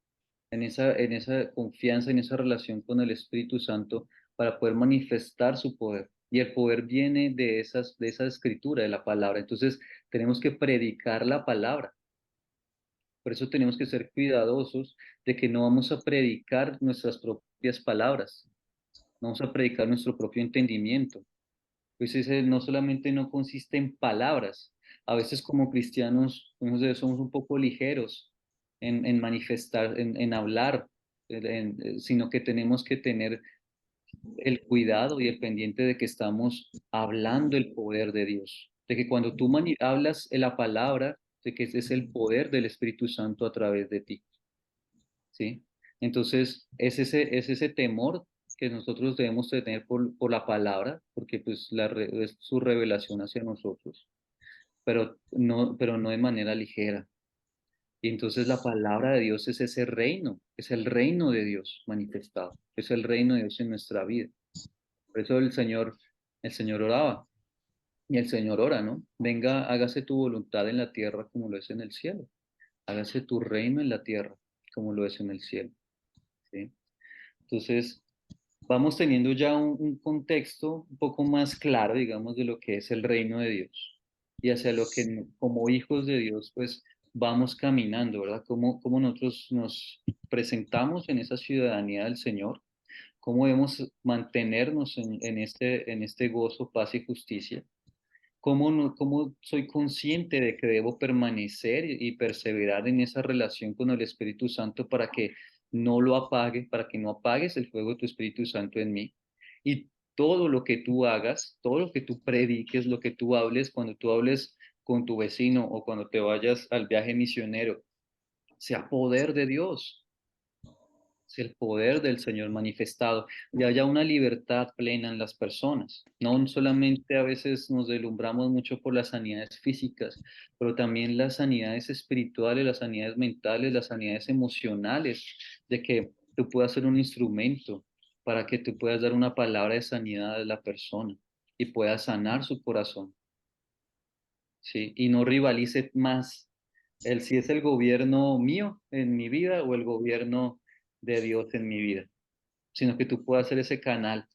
en esa confianza, en esa relación con el Espíritu Santo, para poder manifestar su poder. Y el poder viene de esa escritura, de la palabra. Entonces, tenemos que predicar la palabra. Por eso tenemos que ser cuidadosos de que no vamos a predicar nuestras propias palabras, no vamos a predicar nuestro propio entendimiento. Pues ese no solamente no consiste en palabras, a veces como cristianos somos un poco ligeros en manifestar, en hablar, sino que tenemos que tener el cuidado y el pendiente de que estamos hablando el poder de Dios, de que cuando tú hablas la palabra, de que ese es el poder del Espíritu Santo a través de ti, ¿sí? Entonces, es ese temor que nosotros debemos tener por la palabra, porque pues es su revelación hacia nosotros, pero no de manera ligera. Y entonces la palabra de Dios es ese reino, es el reino de Dios manifestado, es el reino de Dios en nuestra vida. Por eso el Señor oraba y el Señor ora, ¿no? Venga, hágase tu voluntad en la tierra como lo es en el cielo. Hágase tu reino en la tierra como lo es en el cielo, ¿sí? Entonces, vamos teniendo ya un contexto un poco más claro, digamos, de lo que es el reino de Dios y hacia lo que como hijos de Dios, pues vamos caminando, ¿verdad? Cómo nosotros nos presentamos en esa ciudadanía del Señor, cómo debemos mantenernos en este gozo, paz y justicia. ¿Cómo soy consciente de que debo permanecer y perseverar en esa relación con el Espíritu Santo para que no lo apague, para que no apagues el fuego de tu Espíritu Santo en mí? Y todo lo que tú hagas, todo lo que tú prediques, lo que tú hables, cuando tú hables con tu vecino o cuando te vayas al viaje misionero, sea poder de Dios, es el poder del Señor manifestado y haya una libertad plena en las personas. No solamente a veces nos deslumbramos mucho por las sanidades físicas, pero también las sanidades espirituales, las sanidades mentales, las sanidades emocionales, de que tú puedas ser un instrumento para que tú puedas dar una palabra de sanidad a la persona y puedas sanar su corazón, ¿sí? Y no rivalice más si es el gobierno mío en mi vida o el gobierno de Dios en mi vida, sino que tú puedas ser ese canal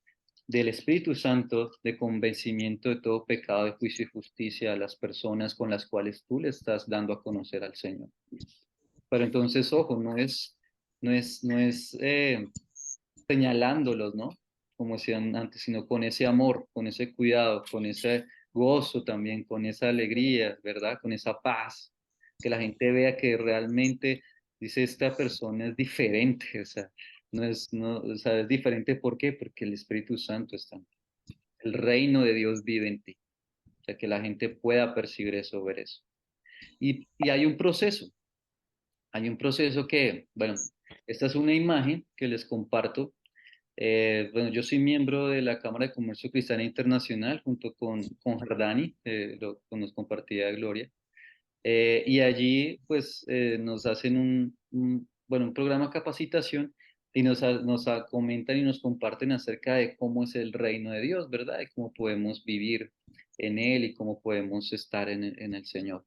del Espíritu Santo de convencimiento de todo pecado, de juicio y justicia a las personas con las cuales tú le estás dando a conocer al Señor. Pero entonces, ojo, no es señalándolos, ¿no? Como decían antes, sino con ese amor, con ese cuidado, con ese gozo también, con esa alegría, ¿verdad? Con esa paz, que la gente vea que realmente, dice, esta persona es diferente, o sea, o sea, es diferente, ¿por qué? Porque el Espíritu Santo está en ti. El reino de Dios vive en ti, o sea, que la gente pueda percibir eso, ver eso. Y hay un proceso que, bueno, esta es una imagen que les comparto. Bueno, yo soy miembro de la Cámara de Comercio Cristiana Internacional junto con Jardani, lo nos compartía Gloria. Y allí, pues, nos hacen un programa de capacitación y nos comentan y nos comparten acerca de cómo es el reino de Dios, ¿verdad? Y cómo podemos vivir en él y cómo podemos estar en el Señor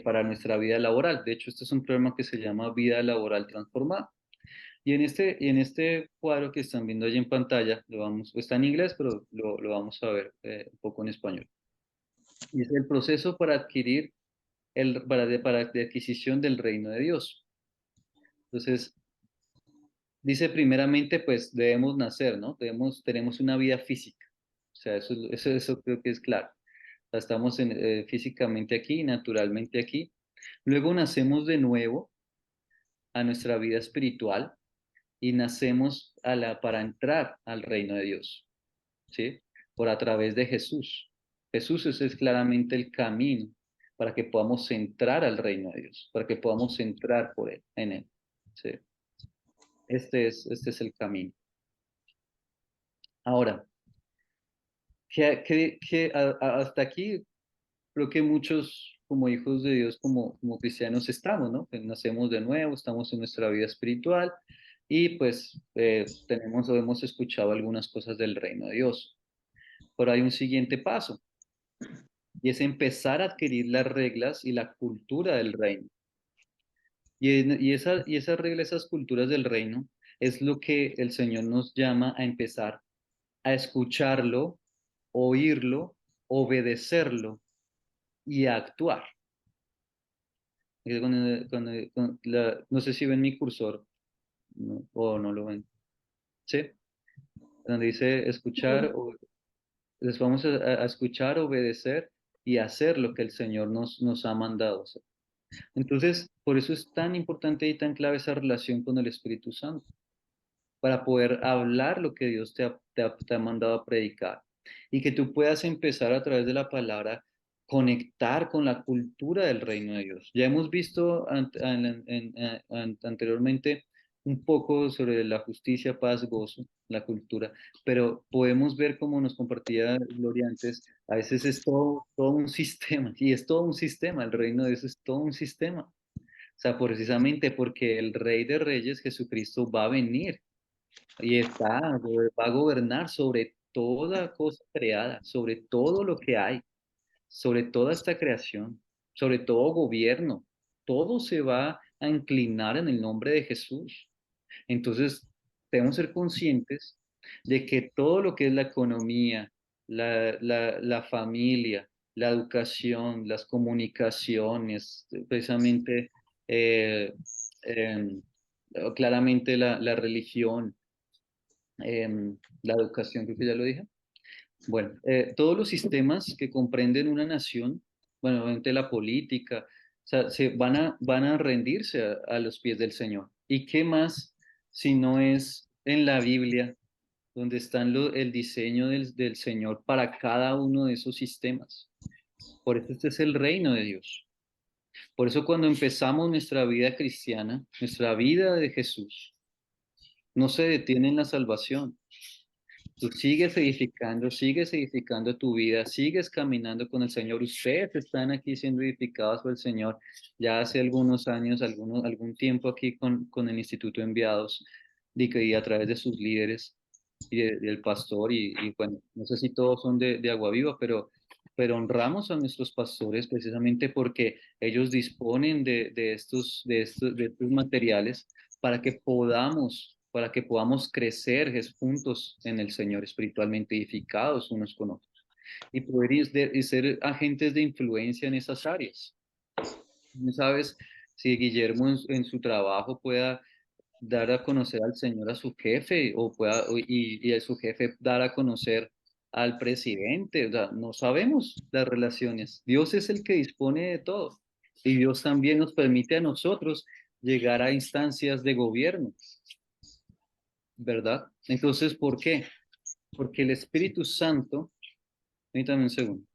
para nuestra vida laboral. De hecho, este es un programa que se llama Vida Laboral Transformada. Y en este cuadro que están viendo allí en pantalla, está en inglés, pero lo vamos a ver un poco en español. Y es el proceso para adquirir de adquisición del reino de Dios. Entonces, dice primeramente, pues debemos nacer, ¿no? Tenemos una vida física. O sea, eso creo que es claro. O sea, estamos físicamente aquí, naturalmente aquí. Luego nacemos de nuevo a nuestra vida espiritual y nacemos para entrar al reino de Dios, ¿sí? Por a través de Jesús. Jesús es claramente el camino para que podamos entrar al reino de Dios, para que podamos entrar en él, ¿sí? Este es el camino. Ahora, hasta aquí creo que muchos como hijos de Dios, como cristianos estamos, ¿no? Que nacemos de nuevo, estamos en nuestra vida espiritual y pues tenemos o hemos escuchado algunas cosas del reino de Dios. Pero hay un siguiente paso y es empezar a adquirir las reglas y la cultura del reino. Y esas reglas, esas culturas del reino es lo que el Señor nos llama a empezar a escucharlo, oírlo, obedecerlo y a actuar. No sé si ven mi cursor, ¿no? O no lo ven. ¿Sí? Donde dice escuchar, les vamos a escuchar, obedecer y hacer lo que el Señor nos ha mandado hacer. Entonces, por eso es tan importante y tan clave esa relación con el Espíritu Santo, para poder hablar lo que Dios te ha mandado a predicar y que tú puedas empezar a través de la palabra conectar con la cultura del reino de Dios. Ya hemos visto anteriormente un poco sobre la justicia, paz, gozo, la cultura, pero podemos ver como nos compartía Gloria antes, a veces es todo un sistema, y es todo un sistema, el reino de Dios es todo un sistema. O sea, precisamente porque el Rey de Reyes, Jesucristo, va a venir y va a gobernar sobre toda cosa creada, sobre todo lo que hay, sobre toda esta creación, sobre todo gobierno. Todo se va a inclinar en el nombre de Jesús. Entonces, debemos ser conscientes de que todo lo que es la economía, la familia, la educación, las comunicaciones, precisamente, eh, em, claramente la religión, la educación, creo que ya lo dije. Bueno, todos los sistemas que comprenden una nación, bueno, obviamente la política, o sea, van a rendirse a los pies del Señor. ¿Y qué más si no es en la Biblia, donde está el diseño del Señor para cada uno de esos sistemas? Por eso este es el reino de Dios. Por eso cuando empezamos nuestra vida cristiana, nuestra vida de Jesús, no se detiene en la salvación. Tú sigues edificando tu vida, sigues caminando con el Señor. Ustedes están aquí siendo edificados por el Señor ya hace algunos años, algún tiempo aquí con el Instituto Enviados y a través de sus líderes del pastor y bueno, no sé si todos son de Agua Viva, pero honramos a nuestros pastores precisamente porque ellos disponen de estos materiales para que podamos crecer juntos en el Señor, espiritualmente edificados unos con otros y poder y ser agentes de influencia en esas áreas. No sabes si Guillermo en su trabajo pueda dar a conocer al Señor a su jefe y a su jefe dar a conocer al presidente. O sea, no sabemos las relaciones. Dios es el que dispone de todo y Dios también nos permite a nosotros llegar a instancias de gobierno, ¿verdad? Entonces, ¿por qué? Porque el Espíritu Santo, permítame un segundo,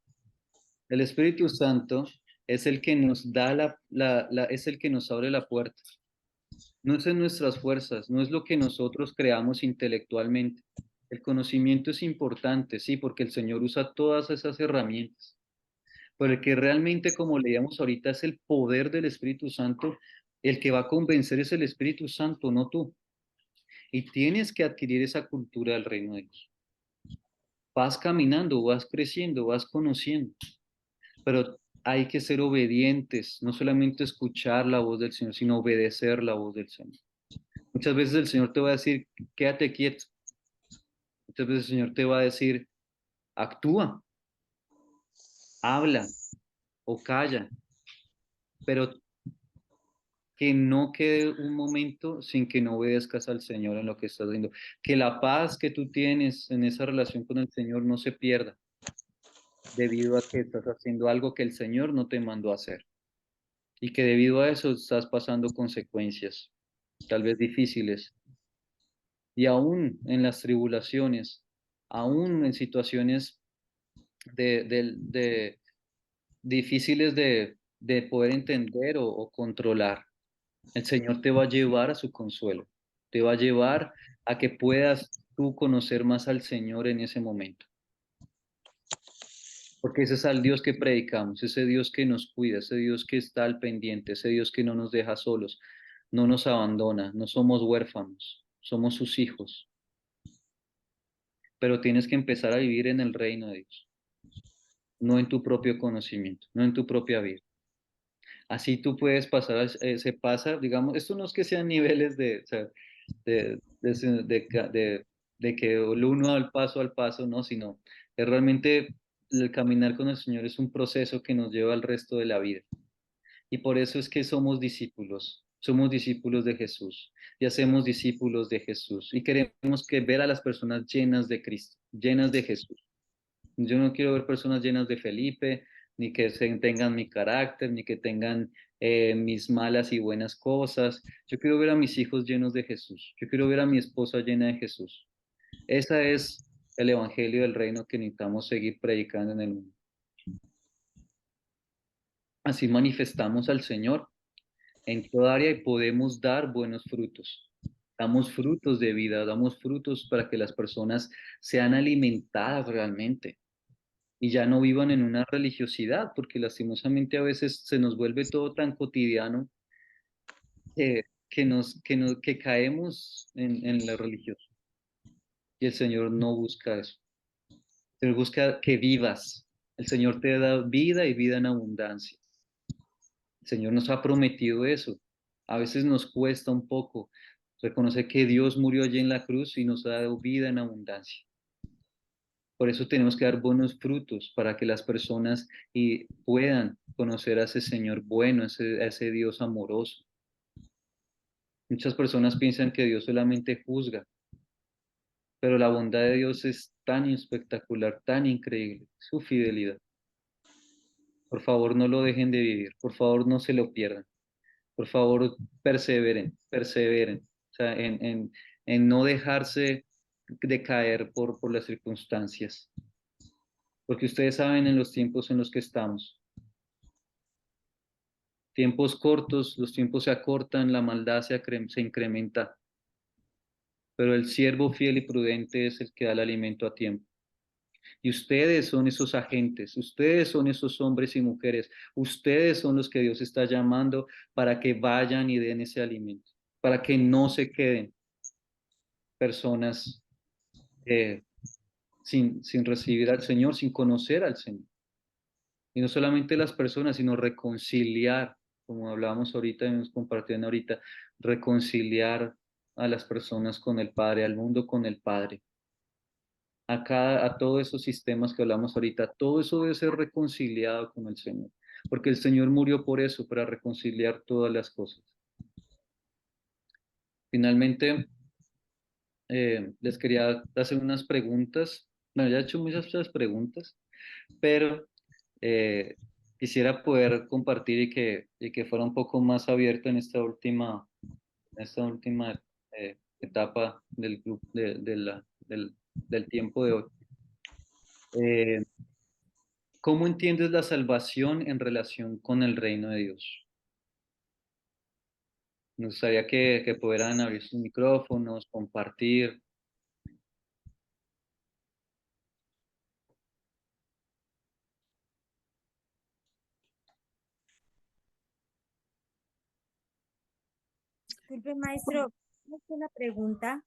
el Espíritu Santo es el que nos da es el que nos abre la puerta. No es en nuestras fuerzas, no es lo que nosotros creamos intelectualmente. El conocimiento es importante, sí, porque el Señor usa todas esas herramientas. Pero el que realmente, como leíamos ahorita, es el poder del Espíritu Santo, el que va a convencer es el Espíritu Santo, no tú. Y tienes que adquirir esa cultura del reino de Dios. Vas caminando, vas creciendo, vas conociendo, pero hay que ser obedientes, no solamente escuchar la voz del Señor, sino obedecer la voz del Señor. Muchas veces el Señor te va a decir, quédate quieto. Muchas veces el Señor te va a decir, actúa, habla o calla, pero que no quede un momento sin que no obedezcas al Señor en lo que estás haciendo. Que la paz que tú tienes en esa relación con el Señor no se pierda debido a que estás haciendo algo que el Señor no te mandó a hacer y que debido a eso estás pasando consecuencias, tal vez difíciles. Y aún en las tribulaciones, aún en situaciones de difíciles de poder entender o controlar, el Señor te va a llevar a su consuelo, te va a llevar a que puedas tú conocer más al Señor en ese momento. Porque ese es el Dios que predicamos, ese Dios que nos cuida, ese Dios que está al pendiente, ese Dios que no nos deja solos, no nos abandona, no somos huérfanos, somos sus hijos. Pero tienes que empezar a vivir en el reino de Dios, no en tu propio conocimiento, no en tu propia vida. Así tú puedes pasar, se pasa, digamos, esto no es que sean niveles de, o sea, de que el uno al paso, no, sino es realmente el caminar con el Señor es un proceso que nos lleva al resto de la vida. Y por eso es que somos discípulos de Jesús y hacemos discípulos de Jesús. Y queremos que ver a las personas llenas de Cristo, llenas de Jesús. Yo no quiero ver personas llenas de Felipe, ni que tengan mi carácter, ni que tengan mis malas y buenas cosas. Yo quiero ver a mis hijos llenos de Jesús. Yo quiero ver a mi esposa llena de Jesús. Ese es el evangelio del reino que necesitamos seguir predicando en el mundo. Así manifestamos al Señor en toda área y podemos dar buenos frutos. Damos frutos de vida, damos frutos para que las personas sean alimentadas realmente y ya no vivan en una religiosidad, porque lastimosamente a veces se nos vuelve todo tan cotidiano que caemos en la religión. Y el Señor no busca eso. El Señor busca que vivas. El Señor te da vida y vida en abundancia. El Señor nos ha prometido eso. A veces nos cuesta un poco reconocer que Dios murió allí en la cruz y nos ha dado vida en abundancia. Por eso tenemos que dar buenos frutos para que las personas puedan conocer a ese Señor bueno, a ese Dios amoroso. Muchas personas piensan que Dios solamente juzga, pero la bondad de Dios es tan espectacular, tan increíble, su fidelidad. Por favor, no lo dejen de vivir, por favor, no se lo pierdan. Por favor, perseveren, perseveren, o sea, en no dejarse de caer por las circunstancias, porque ustedes saben en los tiempos en los que estamos. Tiempos cortos, los tiempos se acortan, la maldad se incrementa, pero el siervo fiel y prudente es el que da el alimento a tiempo. Y ustedes son esos agentes, ustedes son esos hombres y mujeres, ustedes son los que Dios está llamando para que vayan y den ese alimento, para que no se queden personas sin recibir al Señor, sin conocer al Señor. Y no solamente las personas, sino reconciliar, como hablábamos ahorita y nos compartían ahorita, reconciliar a las personas con el Padre, al mundo con el Padre. A todos esos sistemas que hablamos ahorita, todo eso debe ser reconciliado con el Señor, porque el Señor murió por eso, para reconciliar todas las cosas. Finalmente, les quería hacer unas preguntas. Bueno, ya he hecho muchas preguntas, pero quisiera poder compartir y que fuera un poco más abierto en esta última etapa del grupo del tiempo de hoy. ¿Cómo entiendes la salvación en relación con el reino de Dios? Me gustaría que pudieran abrir sus micrófonos, compartir. Disculpe, maestro, ¿cuál fue la pregunta?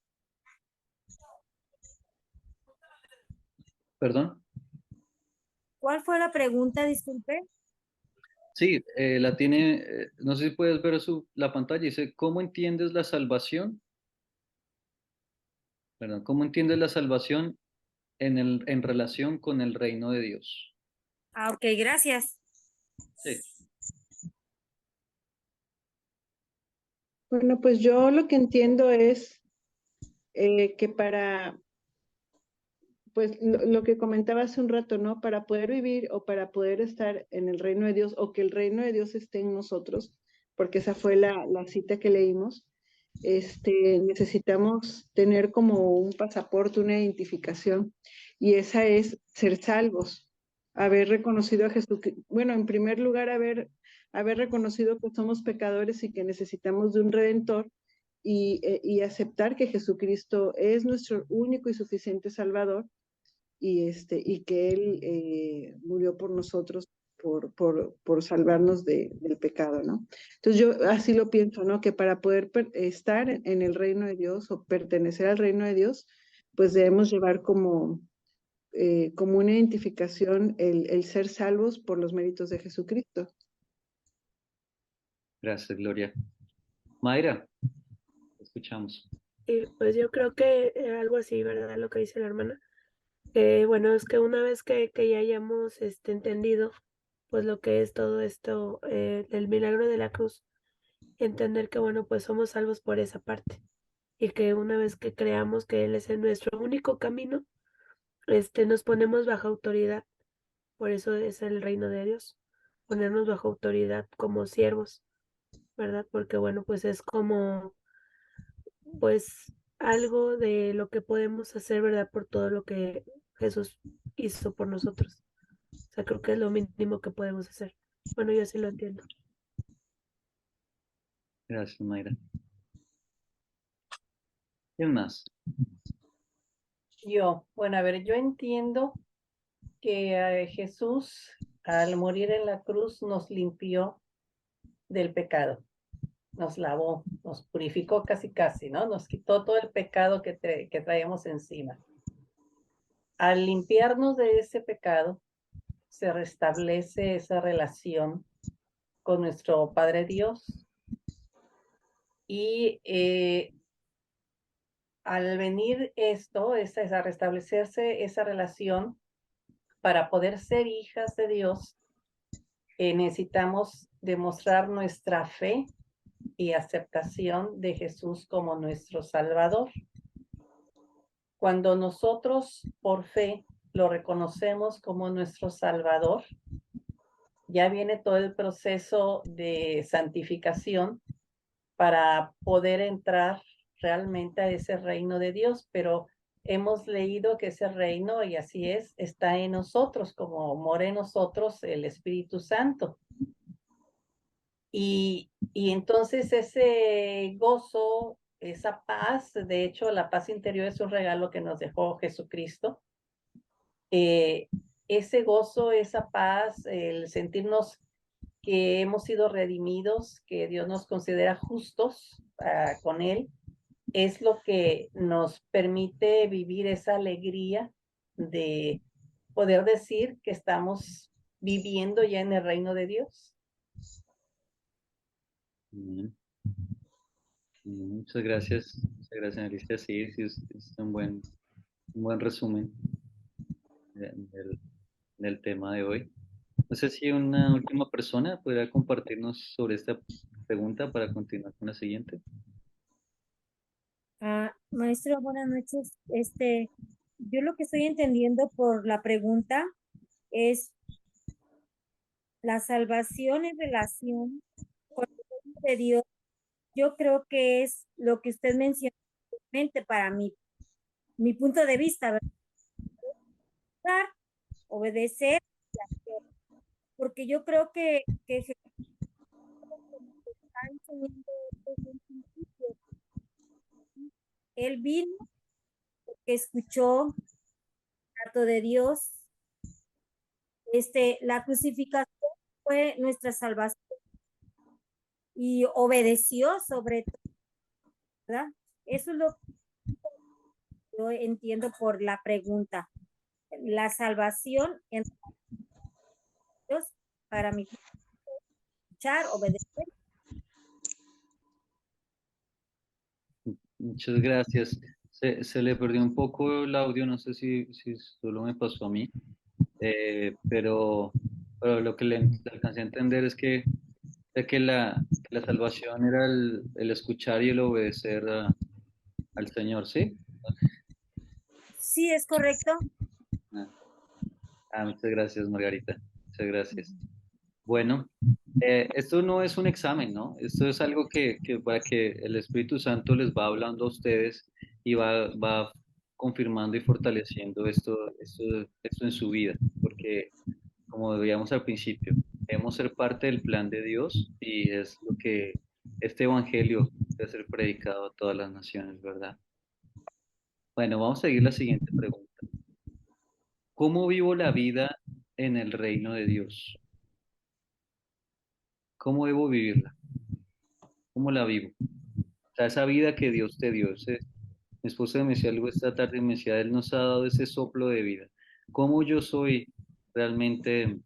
¿Perdón? ¿Cuál fue la pregunta? Disculpe. Sí, la tiene, no sé si puedes ver la pantalla, dice, ¿cómo entiendes la salvación? Perdón, ¿cómo entiendes la salvación en relación con el reino de Dios? Ah, ok, gracias. Sí. Bueno, pues yo lo que entiendo es que pues lo que comentaba hace un rato, ¿no? Para poder vivir o para poder estar en el reino de Dios o que el reino de Dios esté en nosotros, porque esa fue la cita que leímos, necesitamos tener como un pasaporte, una identificación, y esa es ser salvos, haber reconocido a Jesús, bueno, en primer lugar, haber reconocido que somos pecadores y que necesitamos de un redentor, y aceptar que Jesucristo es nuestro único y suficiente Salvador, y que Él murió por nosotros por salvarnos del pecado, ¿no? Entonces yo así lo pienso, ¿no? Que para poder estar en el reino de Dios o pertenecer al reino de Dios, pues debemos llevar como una identificación el ser salvos por los méritos de Jesucristo. Gracias, Gloria. Mayra, te escuchamos. Y pues yo creo que algo así, ¿verdad? Lo que dice la hermana. Bueno, es que una vez que ya hayamos entendido pues lo que es todo esto, el milagro de la cruz, entender que bueno, pues somos salvos por esa parte y que una vez que creamos que Él es nuestro único camino, nos ponemos bajo autoridad. Por eso es el reino de Dios, ponernos bajo autoridad como siervos, ¿verdad? Porque bueno, pues es como pues algo de lo que podemos hacer, ¿verdad? Por todo lo que Jesús hizo por nosotros. O sea, creo que es lo mínimo que podemos hacer. Bueno, yo así lo entiendo. Gracias, Mayra. ¿Quién más? Bueno, a ver, yo entiendo que Jesús al morir en la cruz nos limpió del pecado, nos lavó, nos purificó casi casi, ¿no? Nos quitó todo el pecado que traíamos encima. Al limpiarnos de ese pecado, se restablece esa relación con nuestro Padre Dios y al venir esto, es a restablecerse esa relación, para poder ser hijas de Dios, necesitamos demostrar nuestra fe y aceptación de Jesús como nuestro Salvador. Cuando nosotros por fe lo reconocemos como nuestro Salvador, ya viene todo el proceso de santificación para poder entrar realmente a ese reino de Dios, pero hemos leído que ese reino, y así es, está en nosotros, como mora en nosotros el Espíritu Santo. Y entonces ese gozo, esa paz, de hecho la paz interior es un regalo que nos dejó Jesucristo. Ese gozo, esa paz, el sentirnos que hemos sido redimidos, que Dios nos considera justos con Él, es lo que nos permite vivir esa alegría de poder decir que estamos viviendo ya en el reino de Dios. Muchas gracias. Muchas gracias, Alicia. Sí, sí, es un buen resumen del tema de hoy. No sé si una última persona podría compartirnos sobre esta pregunta para continuar con la siguiente. Maestro, buenas noches. Yo lo que estoy entendiendo por la pregunta es la salvación en relación con el reino de Dios. Yo creo que es lo que usted mencionó para mi punto de vista, ¿verdad? Obedecer, porque yo creo que Jesús está enseñando desde un principio. Él vino porque escuchó el trato de Dios. La crucificación fue nuestra salvación y obedeció sobre todo, ¿verdad? Eso es lo que yo entiendo por la pregunta. La salvación en Dios para mí, escuchar, obedecer. Muchas gracias. Se le perdió un poco el audio, no sé si solo me pasó a mí, pero lo que le alcancé a entender es que la salvación era el escuchar y el obedecer al Señor, ¿sí? Sí, es correcto. Muchas gracias, Margarita. Muchas gracias. Bueno, esto no es un examen, ¿no? Esto es algo que para que el Espíritu Santo les va hablando a ustedes y va confirmando y fortaleciendo esto en su vida, porque como veíamos al principio, debemos ser parte del plan de Dios y es lo que este evangelio debe ser predicado a todas las naciones, ¿verdad? Bueno, vamos a seguir la siguiente pregunta. ¿Cómo vivo la vida en el reino de Dios? ¿Cómo debo vivirla? ¿Cómo la vivo? O sea, esa vida que Dios te dio. Mi esposa me decía algo esta tarde, me decía, Él nos ha dado ese soplo de vida. ¿Cómo yo soy realmente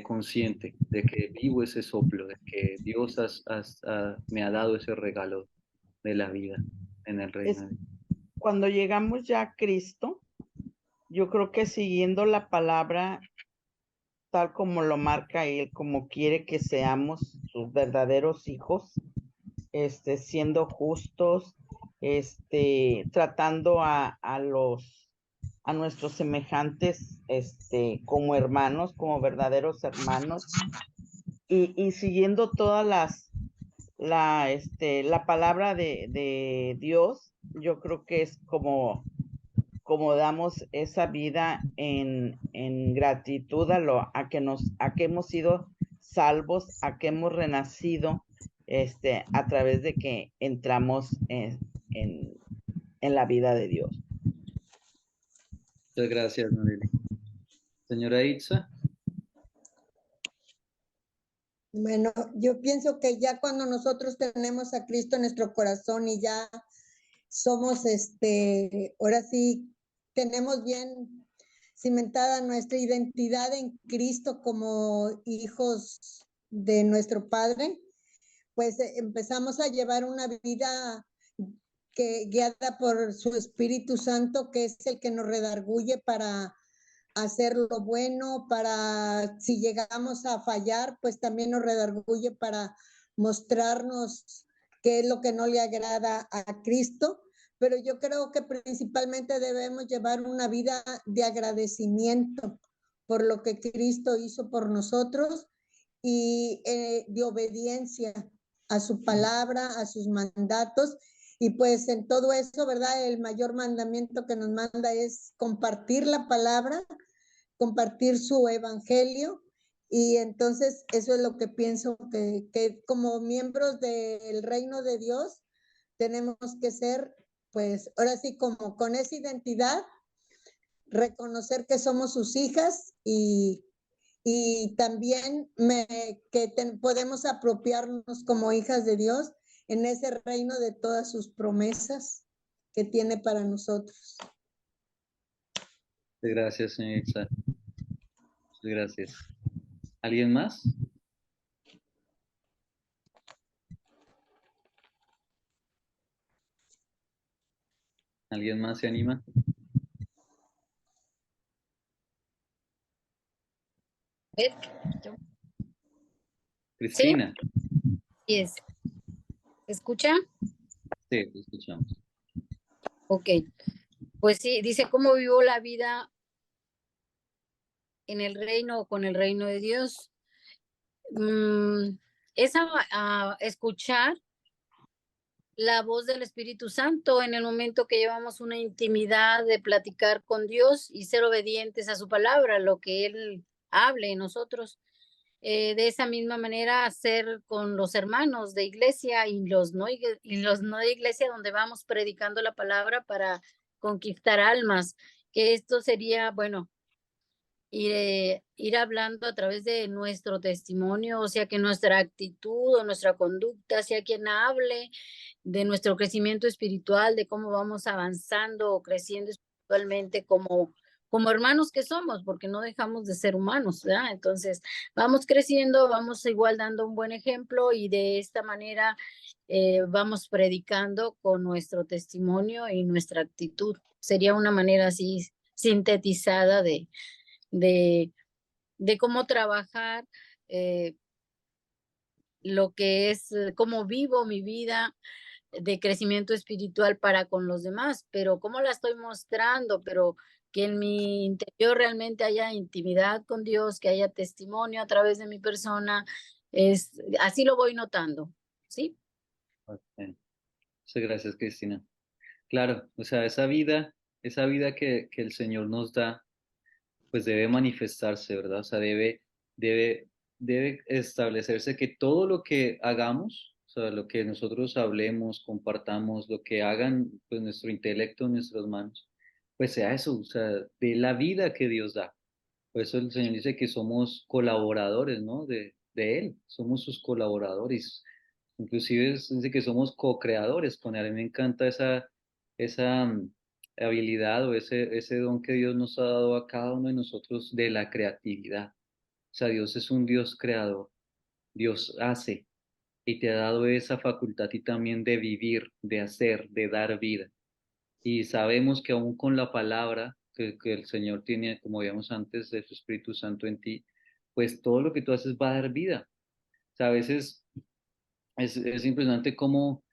consciente de que vivo ese soplo, de que Dios me ha dado ese regalo de la vida en el reino Es de Dios? cuando llegamos ya a Cristo, yo creo que siguiendo la palabra tal como lo marca Él, como quiere que seamos sus verdaderos hijos, siendo justos, tratando a nuestros semejantes, como hermanos, como verdaderos hermanos, y siguiendo todas la palabra de Dios, yo creo que es como damos esa vida en gratitud a que hemos sido salvos, a que hemos renacido, a través de que entramos en la vida de Dios. Muchas gracias, Noreli. Señora Itza. Bueno, yo pienso que ya cuando nosotros tenemos a Cristo en nuestro corazón y ya somos, ahora sí, tenemos bien cimentada nuestra identidad en Cristo como hijos de nuestro Padre, pues empezamos a llevar una vida guiada por su Espíritu Santo, que es el que nos redarguye para hacer lo bueno, para si llegamos a fallar, pues también nos redarguye para mostrarnos qué es lo que no le agrada a Cristo. Pero yo creo que principalmente debemos llevar una vida de agradecimiento por lo que Cristo hizo por nosotros y de obediencia a su palabra, a sus mandatos. Y pues en todo eso, ¿verdad? El mayor mandamiento que nos manda es compartir la palabra, compartir su evangelio. Y entonces eso es lo que pienso que como miembros del reino de Dios tenemos que ser, pues ahora sí, como con esa identidad, reconocer que somos sus hijas y también podemos apropiarnos como hijas de Dios en ese reino de todas sus promesas que tiene para nosotros. Gracias, señora Itza. Muchas gracias. ¿Alguien más? ¿Alguien más se anima? Cristina. Sí, ¿se escucha? Sí, te escuchamos. Ok, pues sí, dice cómo vivo la vida en el reino o con el reino de Dios. Es a escuchar la voz del Espíritu Santo en el momento que llevamos una intimidad de platicar con Dios y ser obedientes a su palabra, lo que Él hable en nosotros. De esa misma manera hacer con los hermanos de iglesia y los no de iglesia, donde vamos predicando la palabra para conquistar almas, que esto sería, bueno, ir hablando a través de nuestro testimonio, o sea, que nuestra actitud o nuestra conducta sea quien hable de nuestro crecimiento espiritual, de cómo vamos avanzando o creciendo espiritualmente como hermanos que somos, porque no dejamos de ser humanos, ¿verdad? Entonces, vamos creciendo, vamos igual dando un buen ejemplo y de esta manera vamos predicando con nuestro testimonio y nuestra actitud. Sería una manera así sintetizada de, de cómo trabajar lo que es, cómo vivo mi vida de crecimiento espiritual para con los demás, pero cómo la estoy mostrando, pero que en mi interior realmente haya intimidad con Dios, que haya testimonio a través de mi persona, así lo voy notando, ¿sí? Okay. Muchas gracias, Cristina. Claro, o sea, esa vida que el Señor nos da, pues debe manifestarse, ¿verdad? O sea, debe establecerse que todo lo que hagamos, o sea, lo que nosotros hablemos, compartamos, lo que hagan, pues nuestro intelecto, nuestras manos, pues sea eso, o sea, de la vida que Dios da. Por eso el Señor dice que somos colaboradores, ¿no? De Él, somos sus colaboradores. Inclusive dice que somos co-creadores con Él. A mí me encanta esa habilidad o ese don que Dios nos ha dado a cada uno de nosotros de la creatividad. O sea, Dios es un Dios creador. Dios hace y te ha dado esa facultad y también de vivir, de hacer, de dar vida. Y sabemos que aún con la palabra que el Señor tiene, como veíamos antes, de su Espíritu Santo en ti, pues todo lo que tú haces va a dar vida. O sea, a veces es impresionante cómo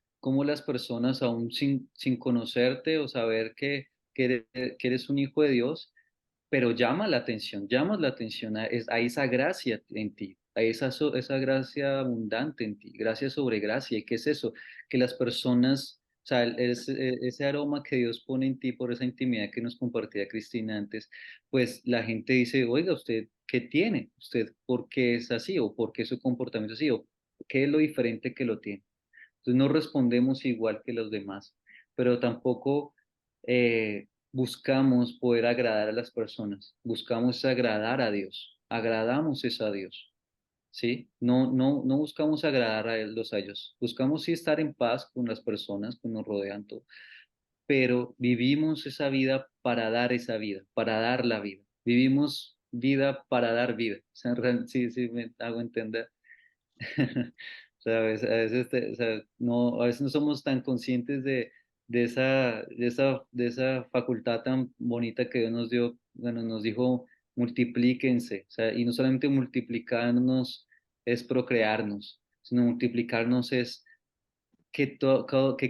las personas, aún sin conocerte o saber que eres un hijo de Dios, pero llamas la atención a esa gracia en ti, a esa gracia abundante en ti, gracia sobre gracia. ¿Y qué es eso? Que las personas, o sea, ese aroma que Dios pone en ti por esa intimidad que nos compartía Cristina antes, pues la gente dice, oiga, ¿usted qué tiene? ¿Usted por qué es así? ¿O por qué su comportamiento es así? ¿O qué es lo diferente que lo tiene? Entonces no respondemos igual que los demás, pero tampoco buscamos poder agradar a las personas, buscamos agradar a Dios, agradamos es a Dios, ¿sí? No buscamos agradar a ellos, buscamos sí estar en paz con las personas que nos rodean, todo, pero vivimos esa vida para dar esa vida, para dar la vida, vivimos vida para dar vida, o sea, sí, sí, me hago entender. O sea, o sea, no, a veces no somos tan conscientes de esa facultad tan bonita que Dios nos dio, bueno, nos dijo, multiplíquense, o sea, y no solamente multiplicarnos es procrearnos, sino multiplicarnos es que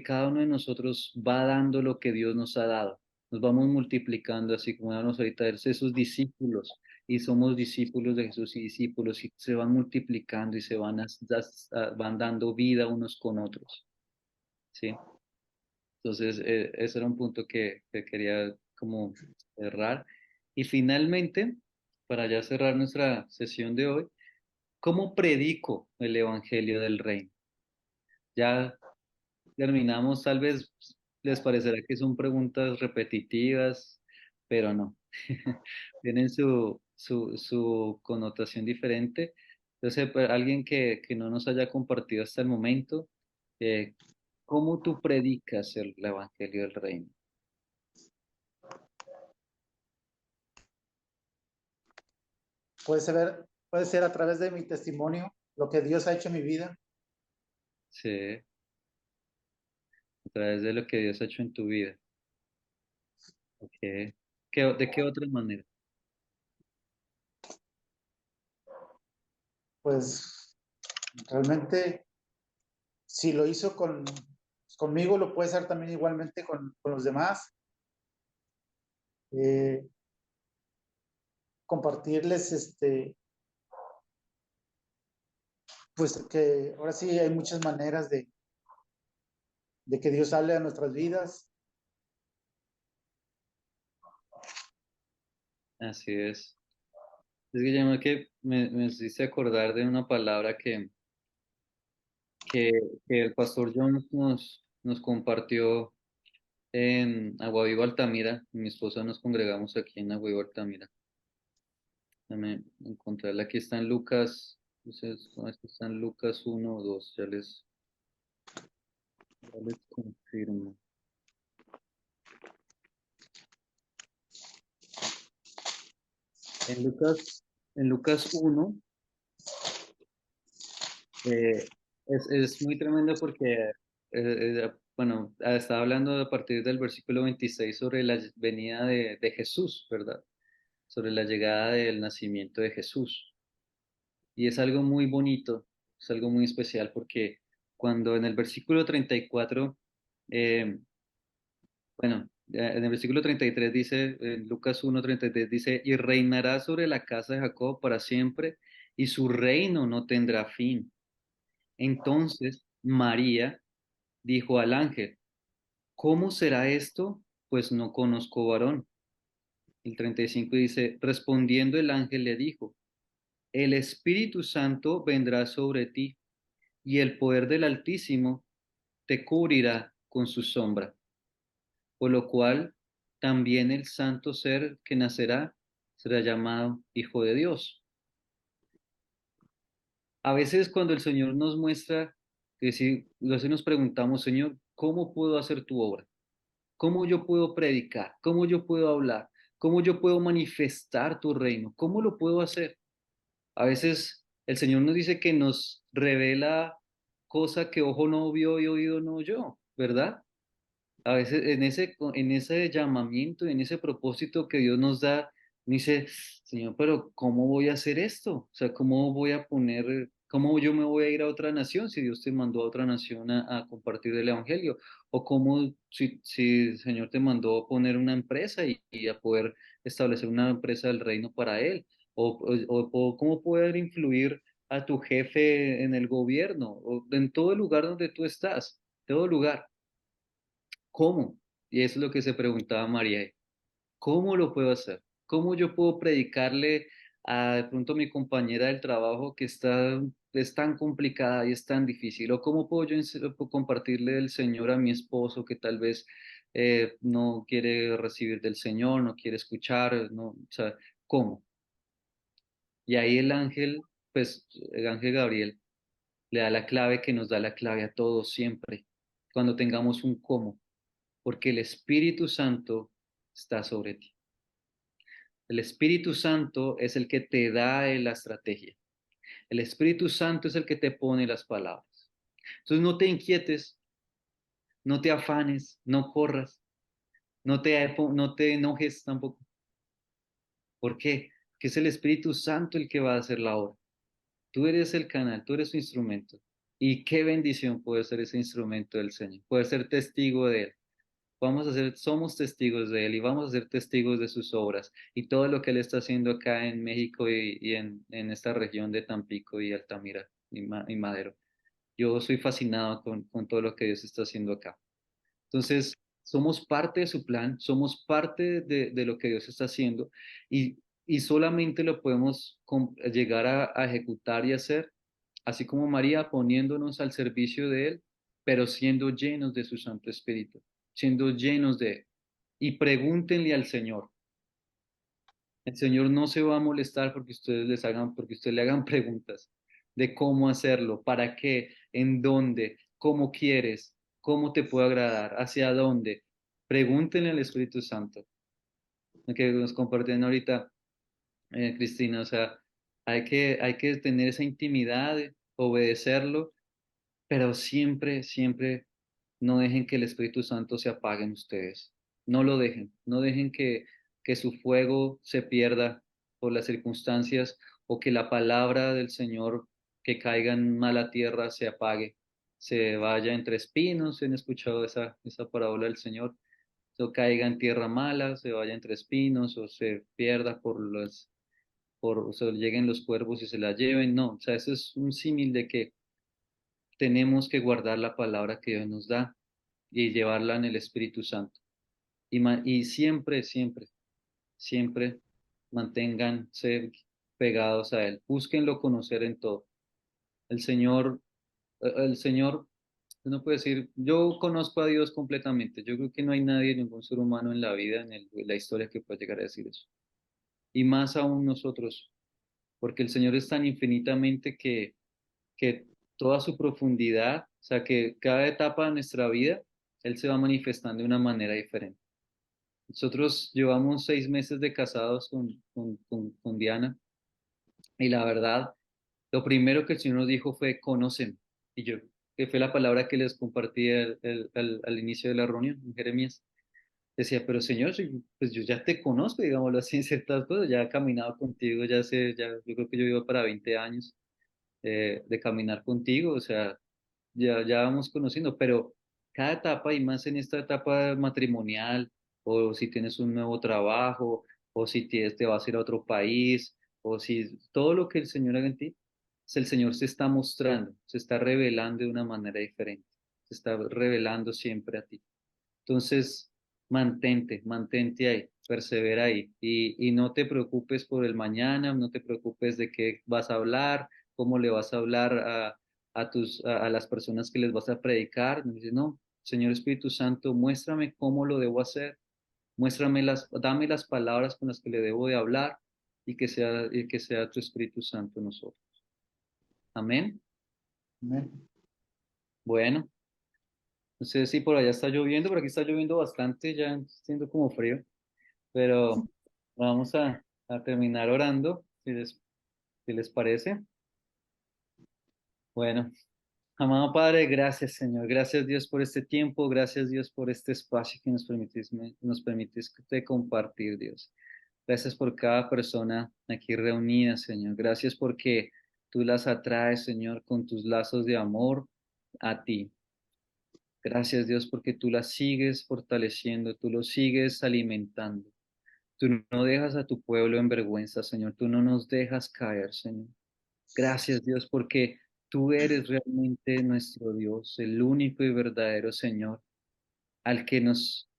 cada uno de nosotros va dando lo que Dios nos ha dado. Nos vamos multiplicando, así como hablamos ahorita, de esos discípulos, y somos discípulos de Jesús y discípulos, y se van multiplicando y van dando vida unos con otros, ¿sí? Entonces, ese era un punto que quería como cerrar. Y finalmente, para ya cerrar nuestra sesión de hoy, ¿cómo predico el Evangelio del Reino? Ya terminamos, tal vez les parecerá que son preguntas repetitivas, pero no. Tienen su connotación diferente. Entonces, para alguien que no nos haya compartido hasta el momento, eh, ¿cómo tú predicas el Evangelio del Reino? Puede ser a través de mi testimonio, lo que Dios ha hecho en mi vida. Sí, a través de lo que Dios ha hecho en tu vida. Okay. ¿De qué otra manera? Pues realmente, si lo hizo conmigo, lo puede hacer también igualmente con los demás. Compartirles, pues que ahora sí hay muchas maneras de que Dios hable a nuestras vidas. Así es. Es Guillermo, que me hiciste acordar de una palabra que, que el pastor John nos compartió en Aguaviva Altamira. Mi esposa nos congregamos aquí en Aguaviva Altamira. Déjame encontrarla. Aquí está en Lucas. Entonces, aquí está en Lucas 1 o 2. Ya les confirmo. En Lucas 1, es muy tremendo porque, bueno, estaba hablando a partir del versículo 26 sobre la venida de Jesús, ¿verdad? Sobre la llegada del nacimiento de Jesús. Y es algo muy bonito, es algo muy especial porque cuando en el versículo 34, eh, bueno, en el versículo 33 dice, en Lucas 1:33 dice, y reinará sobre la casa de Jacob para siempre, y su reino no tendrá fin. Entonces María dijo al ángel, ¿cómo será esto? Pues no conozco varón. El 35 dice, respondiendo el ángel le dijo, el Espíritu Santo vendrá sobre ti y el poder del Altísimo te cubrirá con su sombra. Por lo cual, también el santo ser que nacerá será llamado Hijo de Dios. A veces cuando el Señor nos muestra, que si nos preguntamos, Señor, ¿cómo puedo hacer tu obra? ¿Cómo yo puedo predicar? ¿Cómo yo puedo hablar? ¿Cómo yo puedo manifestar tu reino? ¿Cómo lo puedo hacer? A veces el Señor nos dice que nos revela cosa que ojo no vio y oído no oyó, ¿verdad? A veces en ese llamamiento, en ese propósito que Dios nos da, dice, Señor, pero ¿cómo voy a hacer esto? O sea, ¿cómo voy a poner, cómo yo me voy a ir a otra nación si Dios te mandó a otra nación a compartir el evangelio? O cómo si el Señor te mandó a poner una empresa y a poder establecer una empresa del reino para Él. O cómo poder influir a tu jefe en el gobierno o en todo el lugar donde tú estás, todo lugar. ¿Cómo? Y eso es lo que se preguntaba María. ¿Cómo lo puedo hacer? ¿Cómo yo puedo predicarle a de pronto a mi compañera del trabajo que es tan complicada y es tan difícil? ¿O cómo puedo yo compartirle el Señor a mi esposo que tal vez no quiere recibir del Señor, no quiere escuchar? No, o sea, ¿cómo? Y ahí el ángel, pues el ángel Gabriel le da la clave que nos da la clave a todos siempre, cuando tengamos un cómo, porque el Espíritu Santo está sobre ti. El Espíritu Santo es el que te da la estrategia. El Espíritu Santo es el que te pone las palabras. Entonces no te inquietes, no te afanes, no corras, no te enojes tampoco. ¿Por qué? Porque es el Espíritu Santo el que va a hacer la obra. Tú eres el canal, tú eres su instrumento. Y qué bendición poder ser ese instrumento del Señor, poder ser testigo de Él. Somos testigos de Él y vamos a ser testigos de sus obras y todo lo que Él está haciendo acá en México y en esta región de Tampico y Altamira y Madero. Yo soy fascinado con todo lo que Dios está haciendo acá. Entonces, somos parte de su plan, somos parte de lo que Dios está haciendo y solamente lo podemos llegar a ejecutar y hacer, así como María, poniéndonos al servicio de Él, pero siendo llenos de su Santo Espíritu, siendo llenos de Él. Y pregúntenle al Señor. El Señor no se va a molestar porque ustedes le hagan preguntas de cómo hacerlo, para qué, en dónde, cómo quieres, cómo te puede agradar, hacia dónde. Pregúntenle al Espíritu Santo. Lo que nos comparten ahorita, Cristina, o sea, hay que tener esa intimidad, obedecerlo, pero siempre, siempre no dejen que el Espíritu Santo se apague en ustedes. No lo dejen, no dejen que su fuego se pierda por las circunstancias o que la palabra del Señor que caiga en mala tierra se apague, se vaya entre espinos. ¿Han escuchado esa parábola del Señor? O caiga en tierra mala, se vaya entre espinos o se pierda o se lleguen los cuervos y se la lleven. No, o sea, eso es un símil de que tenemos que guardar la palabra que Dios nos da y llevarla en el Espíritu Santo. Y siempre, siempre, siempre manténganse pegados a Él. Búsquenlo conocer en todo. El Señor, uno puede decir, yo conozco a Dios completamente. Yo creo que no hay nadie, ningún ser humano en la vida, en la historia que pueda llegar a decir eso. Y más aún nosotros, porque el Señor es tan infinitamente que toda su profundidad, o sea, que cada etapa de nuestra vida, Él se va manifestando de una manera diferente. Nosotros llevamos 6 meses de casados con Diana y la verdad, lo primero que el Señor nos dijo fue, conocen. Y yo, que fue la palabra que les compartí al inicio de la reunión en Jeremías. Decía, pero Señor, pues yo ya te conozco, digámoslo así, en ciertas cosas, ya he caminado contigo, yo creo que yo vivo para 20 años de caminar contigo, o sea, ya vamos conociendo, pero cada etapa y más en esta etapa matrimonial, o si tienes un nuevo trabajo, o si te vas a ir a otro país, o si todo lo que el Señor haga en ti, el Señor se está mostrando, se está revelando de una manera diferente, se está revelando siempre a ti. Entonces, mantente ahí, persevera ahí y no te preocupes por el mañana, no te preocupes de qué vas a hablar, cómo le vas a hablar a las personas que les vas a predicar. Dice, no, Señor Espíritu Santo, muéstrame cómo lo debo hacer. Dame las palabras con las que le debo de hablar y que sea tu Espíritu Santo en nosotros. Amén. Amén. Bueno, no sé si por allá está lloviendo, pero aquí está lloviendo bastante, ya siendo como frío, pero vamos a terminar orando, si les parece. Bueno, amado Padre, gracias Señor, gracias Dios por este tiempo, gracias Dios por este espacio que nos permitís compartir, Dios. Gracias por cada persona aquí reunida, Señor. Gracias porque tú las atraes, Señor, con tus lazos de amor a ti. Gracias, Dios, porque tú las sigues fortaleciendo, tú los sigues alimentando. Tú no dejas a tu pueblo en vergüenza, Señor. Tú no nos dejas caer, Señor. Gracias, Dios, porque tú eres realmente nuestro Dios, el único y verdadero Señor, al que nos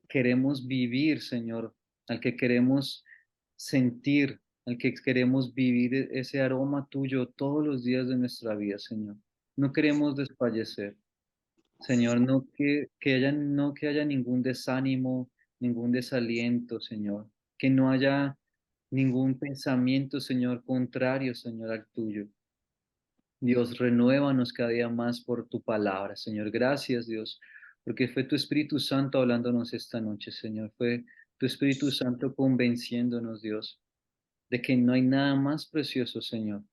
queremos vivir, Señor, al que queremos sentir, al que queremos vivir ese aroma tuyo todos los días de nuestra vida, Señor. No queremos desfallecer, Señor, no que haya ningún desánimo, ningún desaliento, Señor, que no haya ningún pensamiento, Señor, contrario, Señor, al tuyo. Dios, renuévanos cada día más por tu palabra, Señor. Gracias, Dios, porque fue tu Espíritu Santo hablándonos esta noche, Señor. Fue tu Espíritu Santo convenciéndonos, Dios, de que no hay nada más precioso, Señor,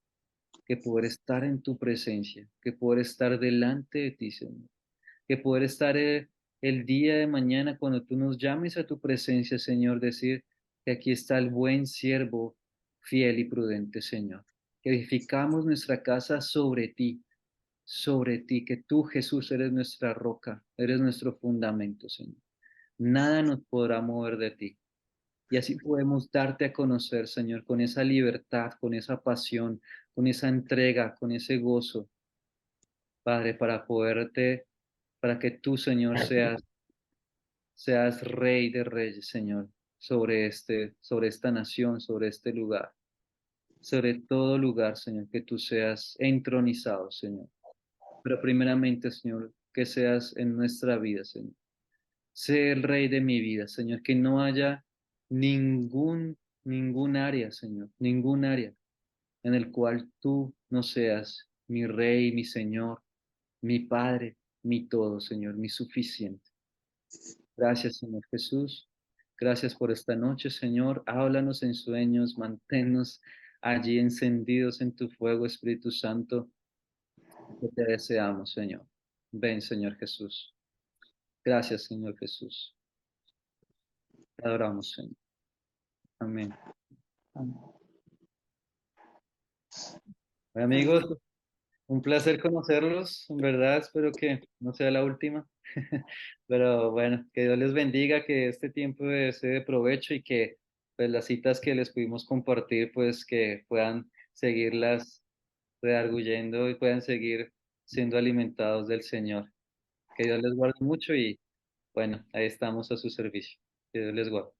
que poder estar en tu presencia, que poder estar delante de ti, Señor, que poder estar el día de mañana cuando tú nos llames a tu presencia, Señor, decir que aquí está el buen siervo, fiel y prudente, Señor. Que edificamos nuestra casa sobre ti, que tú, Jesús, eres nuestra roca, eres nuestro fundamento, Señor. Nada nos podrá mover de ti. Y así podemos darte a conocer, Señor, con esa libertad, con esa pasión, con esa entrega, con ese gozo, Padre, para que tú, Señor, seas Rey de Reyes, Señor, sobre esta nación, sobre este lugar, sobre todo lugar, Señor, que tú seas entronizado, Señor. Pero primeramente, Señor, que seas en nuestra vida, Señor. Sé el Rey de mi vida, Señor, que no haya ningún área, Señor, ningún área en el cual tú no seas mi Rey, mi Señor, mi Padre, mi todo, Señor, mi suficiente. Gracias, Señor Jesús. Gracias por esta noche, Señor. Háblanos en sueños, manténnos allí encendidos en tu fuego, Espíritu Santo, que te deseamos, Señor. Ven, Señor Jesús. Gracias, Señor Jesús. Te adoramos, Señor. Amén. Bueno, amigos, un placer conocerlos. En verdad, espero que no sea la última. Pero bueno, que Dios les bendiga, que este tiempo sea de provecho y que pues las citas que les pudimos compartir, pues que puedan seguirlas redarguyendo y puedan seguir siendo alimentados del Señor. Que Dios les guarde mucho y bueno, ahí estamos a su servicio. Que Dios les guarde.